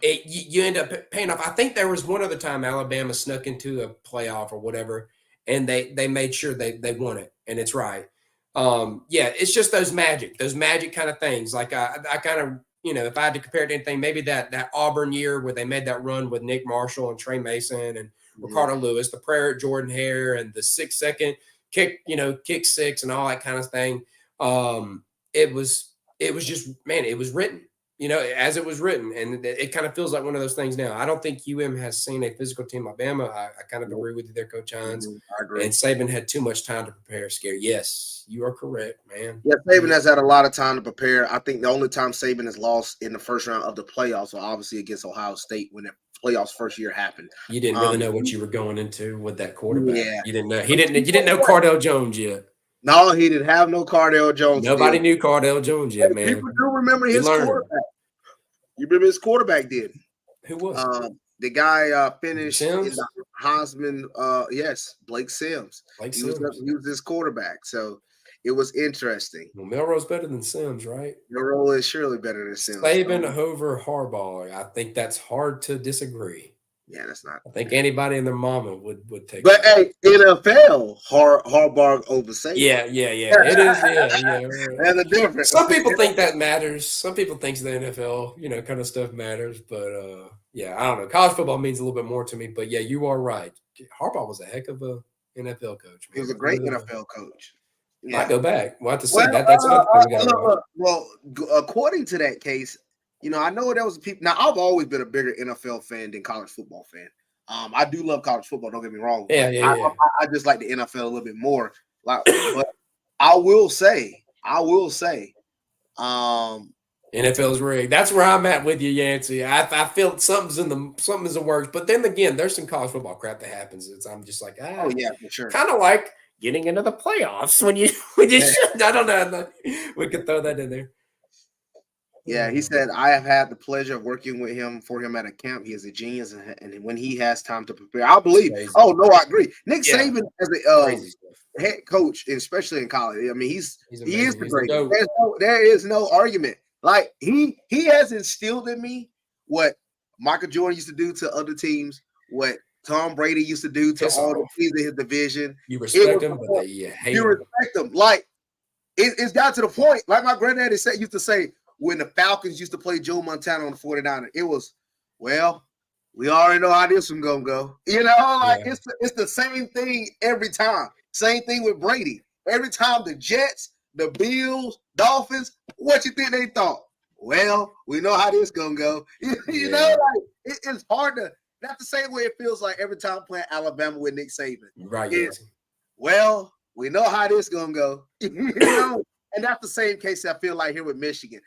you end up paying off. I think there was one other time Alabama snuck into a playoff or whatever, and they made sure they won it, and it's right. It's just those magic kind of things. Like I kind of, if I had to compare it to anything, maybe that Auburn year where they made that run with Nick Marshall and Trey Mason and Ricardo Lewis, the prayer at Jordan Hare and the 6-second kick, kick six and all that kind of thing. It was just, man, it was written, as it was written. And it kind of feels like one of those things now. I don't think UM has seen a physical team like Bama. I kind of agree with you there, Coach Hines. I agree. And Saban had too much time to prepare. Scary. Yes, you are correct, man. Yeah, Saban has had a lot of time to prepare. I think the only time Saban has lost in the first round of the playoffs was obviously against Ohio State when the playoffs first year happened. You didn't really know what you were going into with that quarterback. Yeah. You didn't know. You didn't know Cardale Jones yet. No, he didn't have no Cardale Jones. Nobody knew Cardale Jones yet, man. People do remember his quarterback. You remember his quarterback did. Who was the guy finished Sims? in the Heisman? Yes, Blake Sims. He was his quarterback. So it was interesting. Well, Melrose better than Sims, right? Melrose is surely better than Sims. Saban over Harbaugh. I think that's hard to disagree. Yeah, that's not. I think anybody and their mama would take. But hey, NFL Harbaugh over Saban. Yeah. It is. Yeah. Right. That's a difference. Some people think that matters. Some people think the NFL, kind of stuff matters. But I don't know. College football means a little bit more to me. But yeah, you are right. Harbaugh was a heck of a NFL coach. Man. He was a great NFL coach. Yeah. I go back. We'll have to say that. That's another thing we got to watch. Well, according to that case. I know there was people. Now, I've always been a bigger NFL fan than college football fan. I do love college football. Don't get me wrong. Yeah. I just like the NFL a little bit more. But I will say, NFL's rigged. That's where I'm at with you, Yancey. I feel something's in the works. But then again, there's some college football crap that happens. I'm just like, oh yeah, for sure. Kind of like getting into the playoffs when you should. I don't know. We could throw that in there. Yeah, he said, I have had the pleasure of working with him at a camp. He is a genius, and when he has time to prepare, I believe. Oh, no, I agree. Nick Saban as a head coach, especially in college, I mean, he is the greatest. There is no argument. Like, he has instilled in me what Michael Jordan used to do to other teams, what Tom Brady used to do to all the teams in his division. You respect him, but you hate him. You respect him. Like, it's got to the point, like my granddaddy used to say, when the Falcons used to play Joe Montana on the 49ers, it was, well, we already know how this one's going to go. It's the same thing every time. Same thing with Brady. Every time the Jets, the Bills, Dolphins, what you think they thought? Well, we know how this going to go. It's hard to, not the same way it feels like every time playing Alabama with Nick Saban. Right. Well, we know how this going to go. And that's the same case I feel like here with Michigan.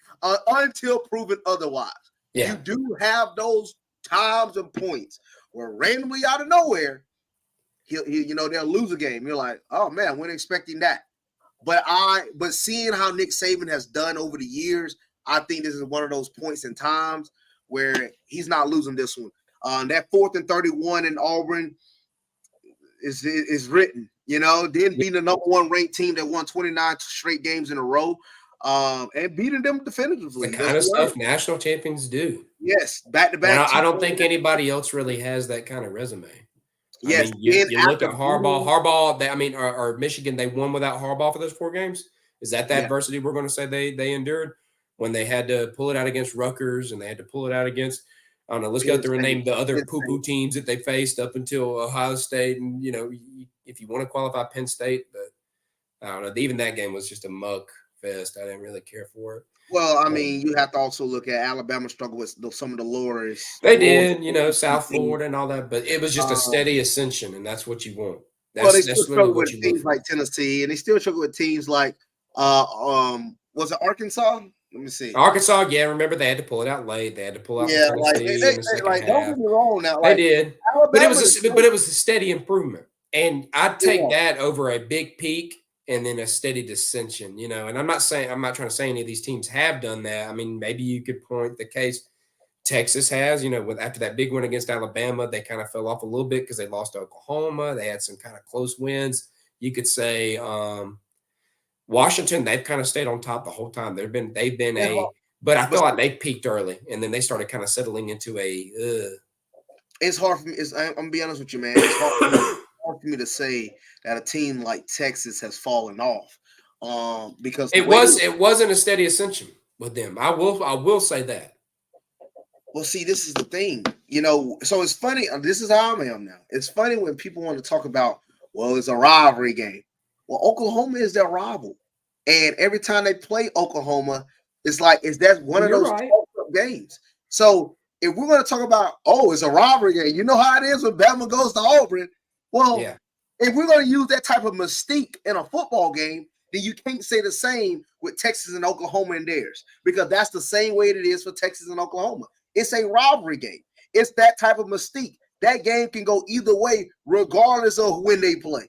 Until proven otherwise. Yeah. You do have those times and points where randomly out of nowhere, they'll lose a game. You're like, oh man, we're expecting that. But seeing how Nick Saban has done over the years, I think this is one of those points in times where he's not losing this one. That 4th and 31 in Auburn is written. Then beating the number 1 ranked team that won 29 straight games in a row, and beating them definitively. The kind of stuff national champions do. Yes, back-to-back. I don't think anybody else really has that kind of resume. Yes, I mean, you look at Harbaugh. Or Michigan, they won without Harbaugh for those 4 games. Is that the adversity we're going to say they endured when they had to pull it out against Rutgers and they had to pull it out against, I don't know, let's go through and name the other poo-poo teams that they faced up until Ohio State. And, if you want to qualify Penn State, but I don't know, even that game was just a muck fest. I didn't really care for it. Well, I mean, you have to also look at Alabama struggle with some of the lowers. They did, South Florida and all that, but it was just a steady ascension, and that's what you want. They still struggle with teams like Tennessee, and they still struggle with teams like, was it Arkansas? Let me see. Arkansas, yeah, remember they had to pull it out late. They had to pull out Tennessee in the second half. Don't get me wrong now. They did, but it was a steady improvement, and I'd take that over a big peak and then a steady dissension, and I'm not trying to say any of these teams have done that. I mean, maybe you could point the case Texas has, after that big win against Alabama, they kind of fell off a little bit because they lost to Oklahoma. They had some kind of close wins. You could say Washington, they've kind of stayed on top the whole time. They've been but I feel like they peaked early and then they started kind of settling into It's hard for me. I'm gonna be honest with you, man. It's hard for me to say that a team like Texas has fallen off, because it wasn't a steady ascension with them. I will say that. Well, see, this is the thing, so it's funny. This is how I am now. It's funny when people want to talk about, well, it's a rivalry game. Well, Oklahoma is their rival. And every time they play Oklahoma, it's like, that's one of those games. So if we're going to talk about, it's a rivalry game, you know how it is when Bama goes to Auburn. Well, if we're going to use that type of mystique in a football game, then you can't say the same with Texas and Oklahoma and theirs, because that's the same way it is for Texas and Oklahoma. It's a rivalry game. It's that type of mystique. That game can go either way, regardless of when they play.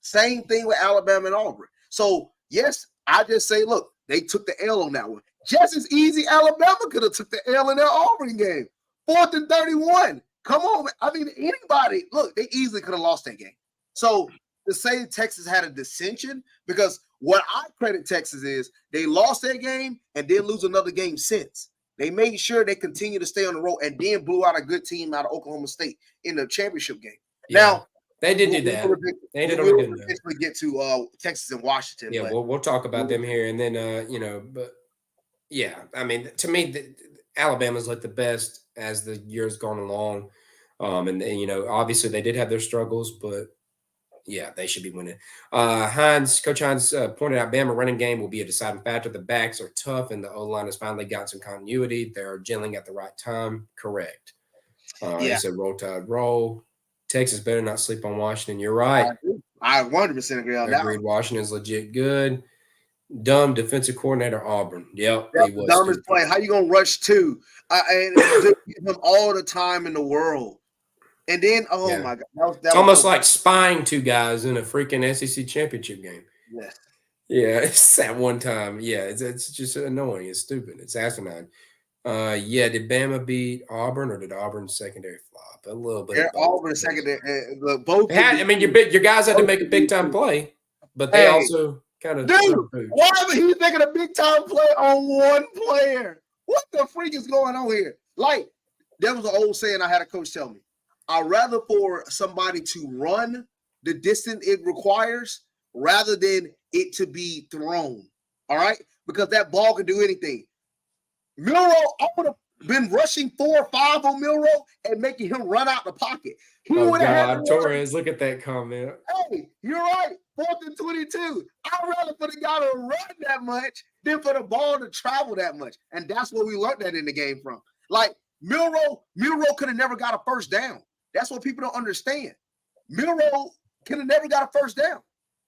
Same thing with Alabama and Auburn. So, yes, I just say, look, they took the L on that one. Just as easy, Alabama could have took the L in their Auburn game. 4th and 31. Come on, man. I mean, anybody, look, they easily could have lost that game. So, to say Texas had a dissension, because what I credit Texas is they lost that game and didn't lose another game since. They made sure they continue to stay on the road and then blew out a good team out of Oklahoma State in the championship game. Yeah. Now, they did do that. They did eventually get to Texas and Washington. Yeah, we'll talk about them here, and then but yeah, I mean, to me, Alabama's looked the best as the years gone along, and obviously they did have their struggles, but yeah, they should be winning. Coach Hines pointed out Bama running game will be a deciding factor. The backs are tough, and the O-line has finally got some continuity. They're gelling at the right time. Correct. He said roll tide roll. Texas better not sleep on Washington. You're right. I 100% agree on that. Agreed. Washington's legit good. Dumb defensive coordinator Auburn. Yep. The dumbest play. How you gonna rush 2? And give him all the time in the world. And then, my God. It's almost like spying 2 guys in a freaking SEC championship game. Yes. Yeah, it's that one time. Yeah, it's just annoying. It's stupid. It's asinine. Did Bama beat Auburn or did Auburn's secondary flop? A little bit. Yeah, Auburn's secondary. Both. Your guys had to make a big time play, but they also kind of. Dude, why are he making a big time play on one player? What the freak is going on here? Like, that was an old saying I had a coach tell me. I'd rather for somebody to run the distance it requires rather than it to be thrown. All right? Because that ball can do anything. Milroe, I would have been rushing 4 or 5 on Milroe and making him run out the pocket. Torres, look at that comment. Hey, you're right. 4th and 22. I'd rather for the guy to run that much than for the ball to travel that much. And that's what we learned that in the game from. Like, Milroe could have never got a first down. That's what people don't understand. Milroe could have never got a first down.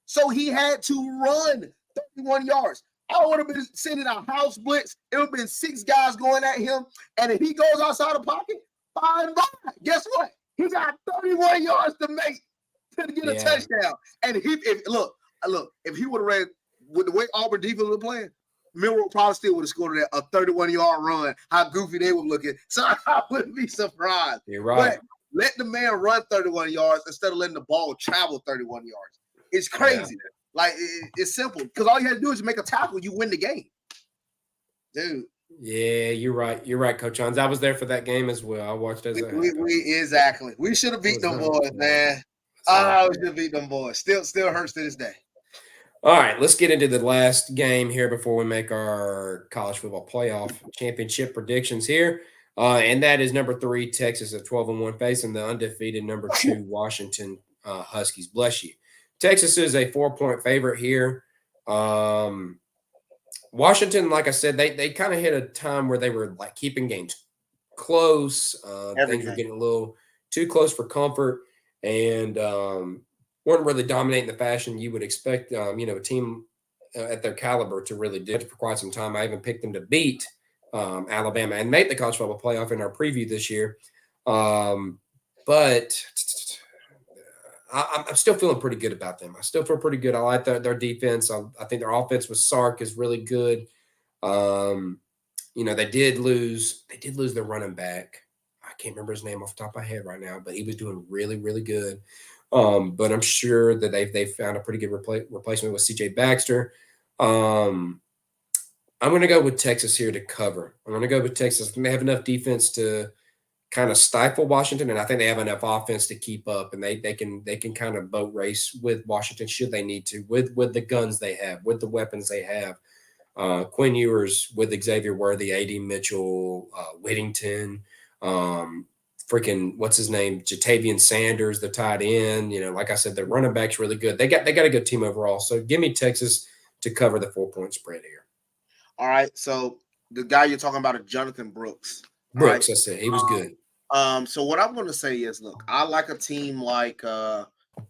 So he had to run 31 yards. I would have been sending a house blitz. It would have been 6 guys going at him. And if he goes outside the pocket, fine by. Guess what? He got 31 yards to make to get a touchdown. And if he would have ran with the way Auburn defense was playing, Milroe probably still would have scored a 31-yard run. How goofy they were looking. So I wouldn't be surprised. You're right. But let the man run 31 yards instead of letting the ball travel 31 yards. It's crazy. Yeah. Like, it's simple. Because all you had to do is make a tackle. You win the game. Dude. Yeah, you're right. You're right, Coach Hans. I was there for that game as well. I watched as exactly. We should have beat them boys, man. We should have beat them boys. Still hurts to this day. All right, let's get into the last game here before we make our college football playoff championship predictions here. And that is number 3, Texas at 12-1 facing the undefeated number 2 Washington Huskies. Bless you. Texas is a 4-point favorite here. Washington, like I said, they kind of hit a time where they were like keeping games close. Things were getting a little too close for comfort, and weren't really dominating the fashion you would expect. A team at their caliber to really do it for quite some time. I even picked them to beat Alabama and make the college football playoff in our preview this year. But I'm still feeling pretty good about them. I still feel pretty good. I like their defense. I think their offense with Sark is really good. They did lose their running back. I can't remember his name off the top of my head right now, but he was doing really, really good. But I'm sure that they've found a pretty good replacement with CJ Baxter. I'm going to go with Texas here to cover. I'm going to go with Texas. They have enough defense to kind of stifle Washington, and I think they have enough offense to keep up, and they can kind of boat race with Washington should they need to, with the guns they have, with the weapons they have. Quinn Ewers with Xavier Worthy, A.D. Mitchell, Whittington, what's his name, Jatavian Sanders, the tight end. Like I said, their running back's really good. They got a good team overall. So give me Texas to cover the 4-point spread here. All right. So the guy you're talking about is Jonathan Brooks. Brooks, right? I said he was good. So what I'm going to say is, look, I like a team like I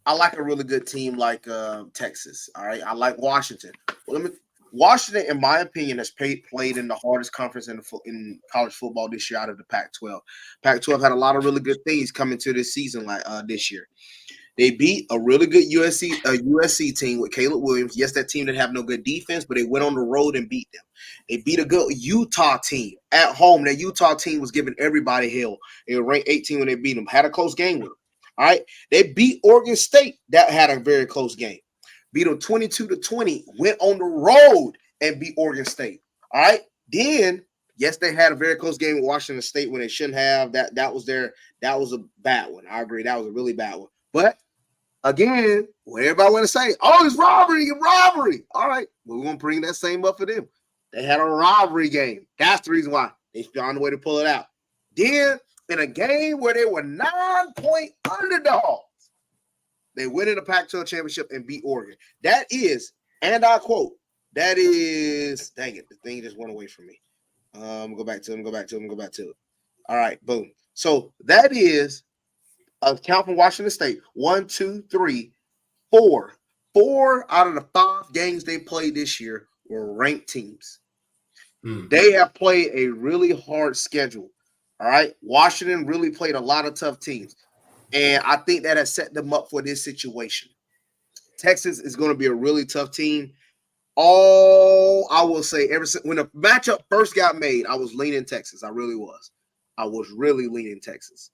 like a really good team like Texas. All right, I like Washington. Washington, in my opinion, has played in the hardest conference in college football this year out of the Pac-12. Pac-12 had a lot of really good things coming to this season like this year. They beat a really good USC team with Caleb Williams. Yes, that team didn't have no good defense, but they went on the road and beat them. They beat a good Utah team at home. That Utah team was giving everybody hell. They were ranked 18 when they beat them. Had a close game with them. All right. They beat Oregon State. That had a very close game. Beat them 22-20. Went on the road and beat Oregon State. All right. Then, yes, they had a very close game with Washington State when they shouldn't have. That was a bad one. I agree. That was a really bad one. But again, what everybody want to say, it's robbery. All right, we're going to bring that same up for them. They had a rivalry game. That's the reason why they found a way to pull it out. Then, in a game where they were 9-point underdogs, they win in the Pac-12 championship and beat Oregon. That is, and I quote, dang it, the thing just went away from me. Go back to it. All right, boom. So that is count from Washington State. 1, 2, 3, 4. 4 out of the 5 games they played this year were ranked teams. They have played a really hard schedule. All right. Washington really played a lot of tough teams. And I think that has set them up for this situation. Texas is going to be a really tough team. I will say, ever since when the matchup first got made, I was leaning Texas. I really was. I was really leaning Texas.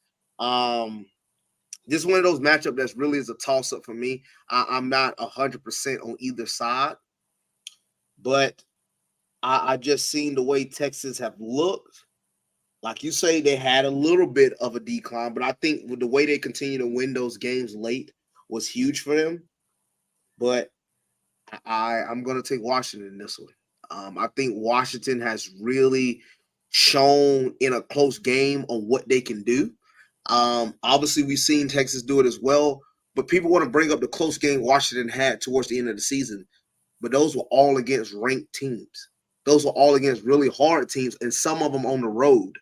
This is one of those matchups that's really is a toss-up for me. I'm not 100% on either side, but I just seen the way Texas have looked. Like you say, they had a little bit of a decline, but I think with the way they continue to win those games late was huge for them. But I'm going to take Washington in this one. I think Washington has really shown in a close game on what they can do. Obviously, we've seen Texas do it as well, but people want to bring up the close game Washington had towards the end of the season, but those were all against ranked teams. Those were all against really hard teams, and some of them on the road.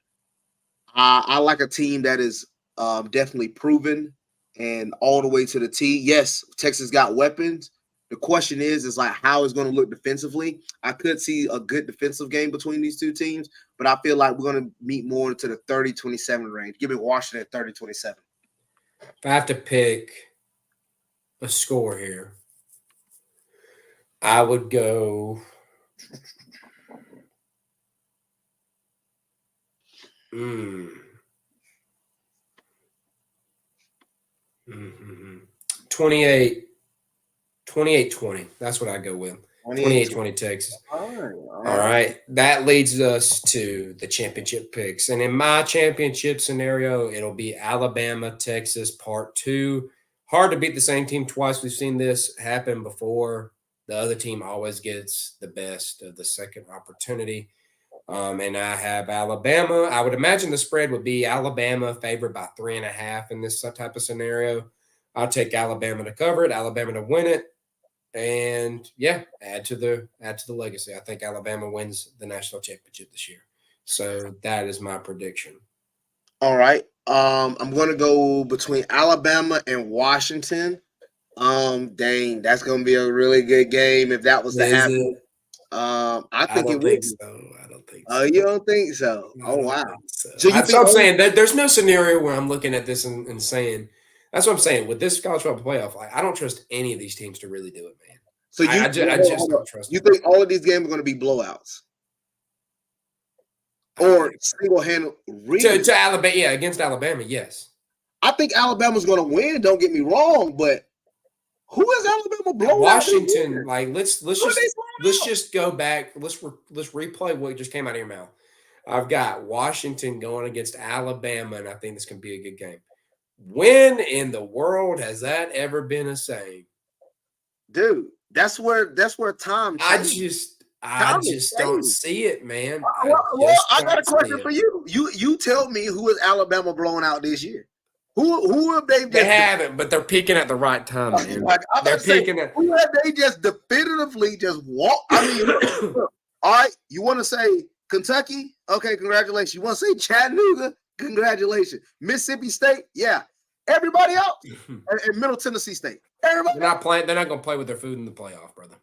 I like a team that is definitely proven and all the way to the T. Yes, Texas got weapons. The question is like how it's going to look defensively. I could see a good defensive game between these two teams, but I feel like we're going to meet more into the 30-27 range. Give me Washington at 30-27. If I have to pick a score here, I would go. Mm, 28, 28-20. That's what I go with. 28-20 Texas. All right. That leads us to the championship picks. And in my championship scenario, it'll be Alabama, Texas, part 2. Hard to beat the same team twice. We've seen this happen before. The other team always gets the best of the second opportunity. And I have Alabama. I would imagine the spread would be Alabama favored by 3.5 in this type of scenario. I'll take Alabama to cover it, Alabama to win it, and add to the legacy. I think Alabama wins the national championship this year. So that is my prediction. All right. I'm gonna go between Alabama and Washington. Dang, that's gonna be a really good game if that was to happen. I think it would. So. I don't think so. You don't think so? Oh wow. So that's what I'm saying. There's no scenario where I'm looking at this and saying. That's what I'm saying. With this college football playoff, I don't trust any of these teams to really do it, man. So I just don't trust. You think all of these games are going to be blowouts, or single-handed? To Alabama, against Alabama, yes. I think Alabama's going to win. Don't get me wrong, but who is Alabama blowing? Washington. Like let's just go back. Let's replay what just came out of your mouth. I've got Washington going against Alabama, and I think this can be a good game. When in the world has that ever been a saying? Dude, that's where time changes. I just don't see it, man. I got a question for you. You tell me who is Alabama blowing out this year? Who have they? They haven't, but they're peaking at the right time. Man. They're peaking at. Who have they just definitively just walk? I mean, look, all right. You want to say Kentucky? Okay, congratulations. You want to say Chattanooga? Congratulations. Mississippi State? Yeah. Everybody else? And Middle Tennessee State. Everybody. They're not playing. They're not going to play with their food in the playoff, brother.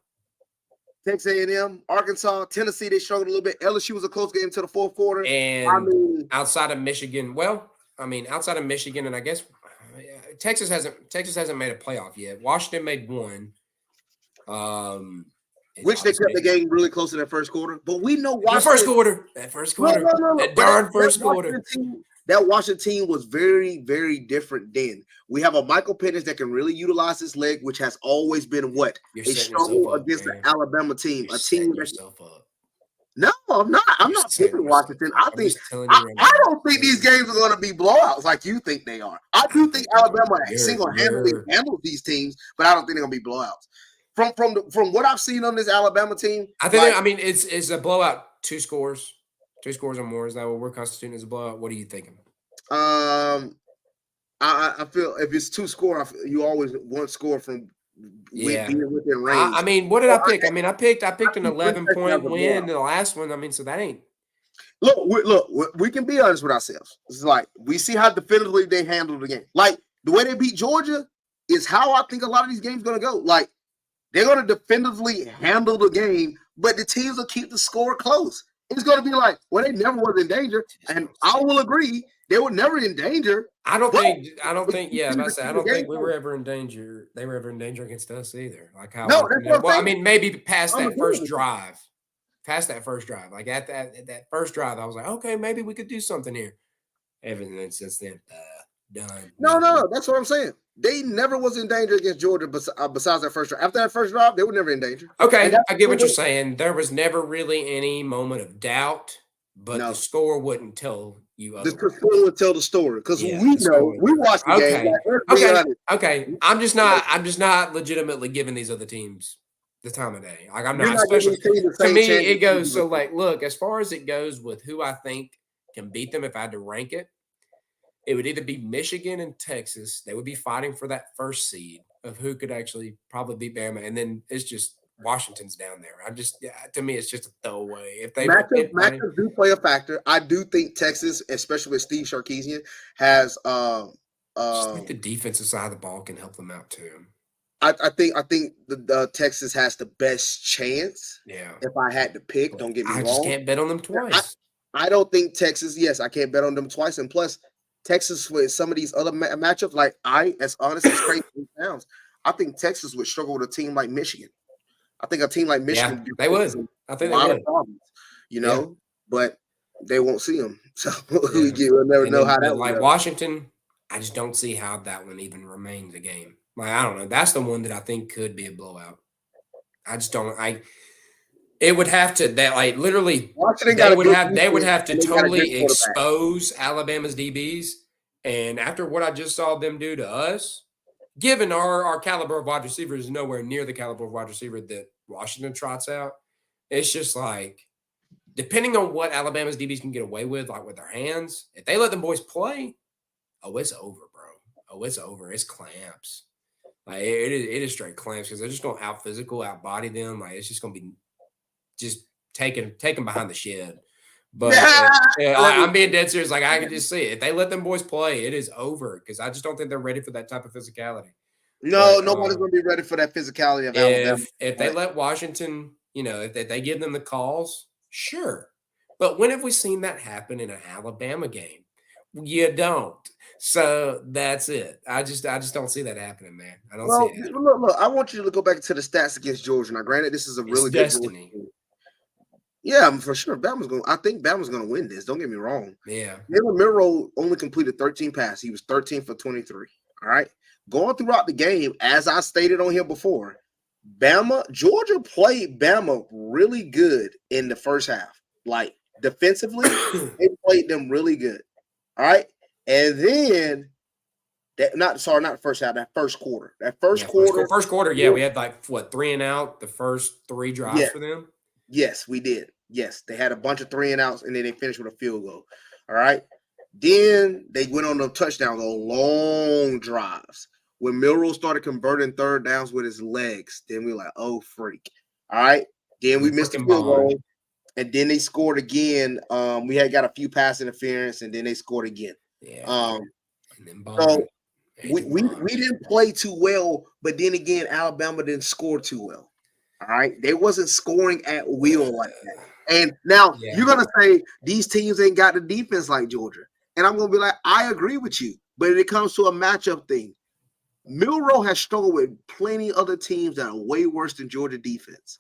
Texas A&M, Arkansas, Tennessee. They struggled a little bit. LSU was a close game to the fourth quarter. And outside of Michigan, outside of Michigan, and I guess Texas hasn't made a playoff yet. Washington made one. Which they kept the game really close in that first quarter. But we know Washington. That first quarter. That darn first quarter. That Washington team was very, very different then. We have a Michael Penix that can really utilize his leg, which has always been what? A struggle against the Alabama team. A team that No, I'm not. I'm not picking Washington. I don't think these games are going to be blowouts like you think they are. I do think Alabama single-handedly handles these teams, but I don't think they're going to be blowouts. From what I've seen on this Alabama team, I think it's a blowout. 2 scores or more. Is that what we're constituting as a blowout? What are you thinking? I feel if it's 2 score, you always want score from being within range. What did I pick? I picked an 11-point win in the last one. So that ain't. Look, we can be honest with ourselves. It's like we see how definitively they handled the game. Like the way they beat Georgia is how I think a lot of these games going to go. Like they're going to definitively handle the game, but the teams will keep the score close. It's going to be like, well, they never was in danger, and I will agree they were never in danger. I don't think we were ever in danger. They were ever in danger against us either. Like how? No, that's what maybe past that first drive. Like at that first drive, I was like, okay, maybe we could do something here. Everything since then, done. No, that's what I'm saying. They never was in danger against Georgia besides that first drive. After that first drive, they were never in danger. Okay, I get what you're saying. There was never really any moment of doubt, but the score wouldn't tell you otherwise. The score would tell the story because we watched the game. Okay. I'm just not legitimately giving these other teams the time of day. Like I'm not, especially to me, it goes so like, look, as far as it goes with who I think can beat them, if I had to rank it, it would either be Michigan and Texas. They would be fighting for that first seed of who could actually probably beat Bama. And then it's just Washington's down there. To me, it's just a throwaway. If they matchups do play a factor. I do think Texas, especially with Steve Sarkisian, has just think the defensive side of the ball can help them out too. I think the Texas has the best chance. Yeah. If I had to pick, don't get me wrong. I just can't bet on them twice. I don't think Texas. Yes, I can't bet on them twice. And plus, Texas with some of these other matchups, like as honest as crazy as it sounds, I think Texas would struggle with a team like Michigan. I think a team like Michigan, they would. I think a they lot would. of problems, but they won't see them. So Yeah. we'll never And know then, how that like would go. Washington, I just don't see how that one even remains a game. Like, I don't know. That's the one that I think could be a blowout. I just don't. It would have to that like literally Washington they got a would good have to defense, and they got a good totally quarterback. expose Alabama's DBs. And after what I just saw them do to us, given our caliber of wide receivers is nowhere near the caliber of wide receiver that Washington trots out, it's just like depending on what Alabama's DBs can get away with, like with their hands, if they let them boys play, oh, it's over, bro. Oh, it's over. It's clamps. Like it is straight clamps because they're just going to out physical, out body them. Like it's just going to be just taken behind the shed. But I'm being dead serious. Like I can just see it. If they let them boys play, it is over because I just don't think they're ready for that type of physicality. No, nobody's going to be ready for that physicality of Alabama. If they let Washington, if they give them the calls, sure. But when have we seen that happen in an Alabama game? You don't. So that's it. I just don't see that happening, man. I don't see it. Look, I want you to go back to the stats against Georgia. Now, granted, this is a really good destiny. Yeah, for sure. I think Bama's going to win this. Don't get me wrong. Yeah. Jalen Milroe only completed 13 passes. He was 13 for 23. All right. Going throughout the game, as I stated on here before, Georgia played Bama really good in the first half. Like defensively, they played them really good. All right. And then not the first half, that first quarter. First quarter, yeah, we had like 3 and out the first 3 drives for them. Yes, we did. Yes, they had a bunch of 3 and outs, and then they finished with a field goal. All right. Then they went on the touchdown goal, long drives. When Milroe started converting third downs with his legs, then we were like, oh, freak. All right. Then we missed the field goal, and then they scored again. We had got a few pass interference, and then they scored again. Yeah. So we didn't play too well, but then again, Alabama didn't score too well. All right. They wasn't scoring at will like that. And now you're going to say these teams ain't got the defense like Georgia. And I'm going to be like, I agree with you. But it comes to a matchup thing. Milroe has struggled with plenty other teams that are way worse than Georgia defense.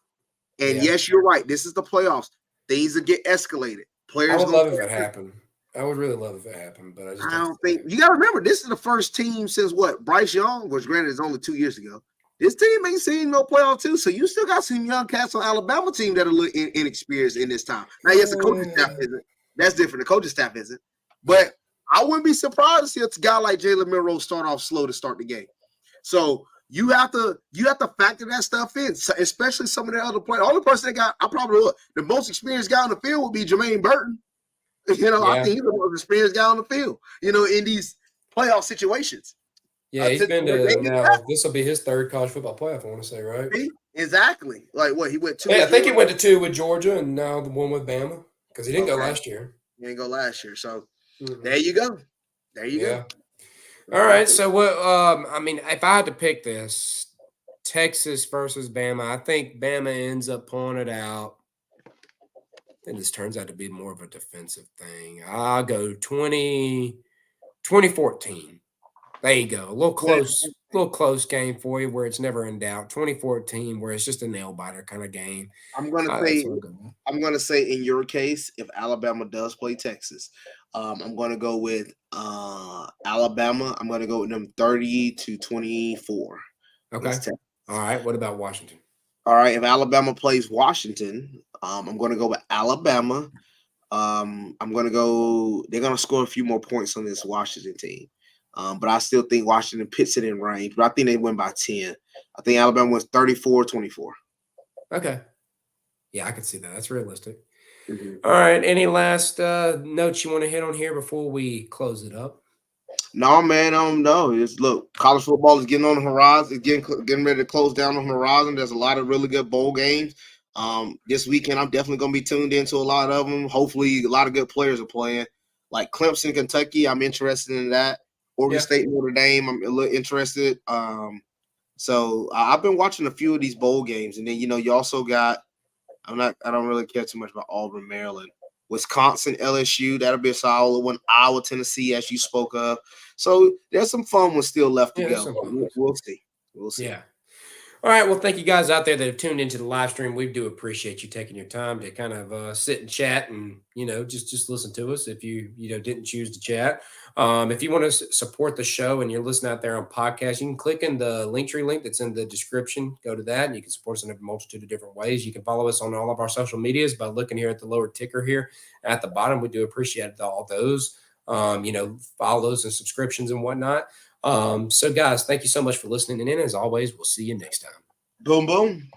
And yes, you're right. This is the playoffs. Things will get escalated. Players I would love if it happened. I would really love if it happened, but I don't think you got to remember this is the first team since what Bryce Young, which granted is only 2 years ago. This team ain't seen no playoff too, so you still got some young cats on Alabama team that are a little inexperienced in this time. Now, yes, the coaching staff isn't. That's different. The coaching staff isn't. But I wouldn't be surprised to see a guy like Jalen Milroe start off slow to start the game. So you have to factor that stuff in, especially some of the other players. The only person that got the most experienced guy on the field would be Jermaine Burton. I think he's the most experienced guy on the field. In these playoff situations. Yeah, he's been to now. This will be his 3rd college football playoff. I want to say, right? Exactly. Like what he went 2. Yeah, I think he went to 2 with Georgia, and now the one with Bama because he didn't go last year. He didn't go last year, so there you go. There you go. All right. So what? If I had to pick this, Texas versus Bama, I think Bama ends up pulling it out. And this turns out to be more of a defensive thing. I'll go 2014. There you go. A little close game for you where it's never in doubt. 2014, where it's just a nail biter kind of game. I'm gonna say in your case, if Alabama does play Texas, I'm gonna go with Alabama. I'm gonna go with them 30-24. Okay. All right. What about Washington? All right. If Alabama plays Washington, I'm gonna go with Alabama. I'm gonna go. They're gonna score a few more points on this Washington team. But I still think Washington pits it in range. But I think they win by 10. I think Alabama wins 34-24. Okay. Yeah, I can see that. That's realistic. Mm-hmm. All right. Any last notes you want to hit on here before we close it up? No, man. No. Look, college football is getting on the horizon. It's getting ready to close down on the horizon. There's a lot of really good bowl games. This weekend, I'm definitely going to be tuned into a lot of them. Hopefully, a lot of good players are playing. Like Clemson, Kentucky, I'm interested in that. Oregon State, Notre Dame, I'm a little interested. So I've been watching a few of these bowl games, and then you also got. I don't really care too much about Auburn, Maryland, Wisconsin, LSU. That'll be a solid one. Iowa, Tennessee, as you spoke of. So there's some fun ones still left to go. We'll see. Yeah. All right. Well, thank you guys out there that have tuned into the live stream. We do appreciate you taking your time to kind of sit and chat, and just listen to us. If you didn't choose to chat, if you want to support the show and you're listening out there on podcast, you can click in the Linktree link that's in the description. Go to that, and you can support us in a multitude of different ways. You can follow us on all of our social medias by looking here at the lower ticker here at the bottom. We do appreciate all those. Follows and subscriptions and whatnot. So guys, thank you so much for listening. And as always, we'll see you next time. Boom, boom.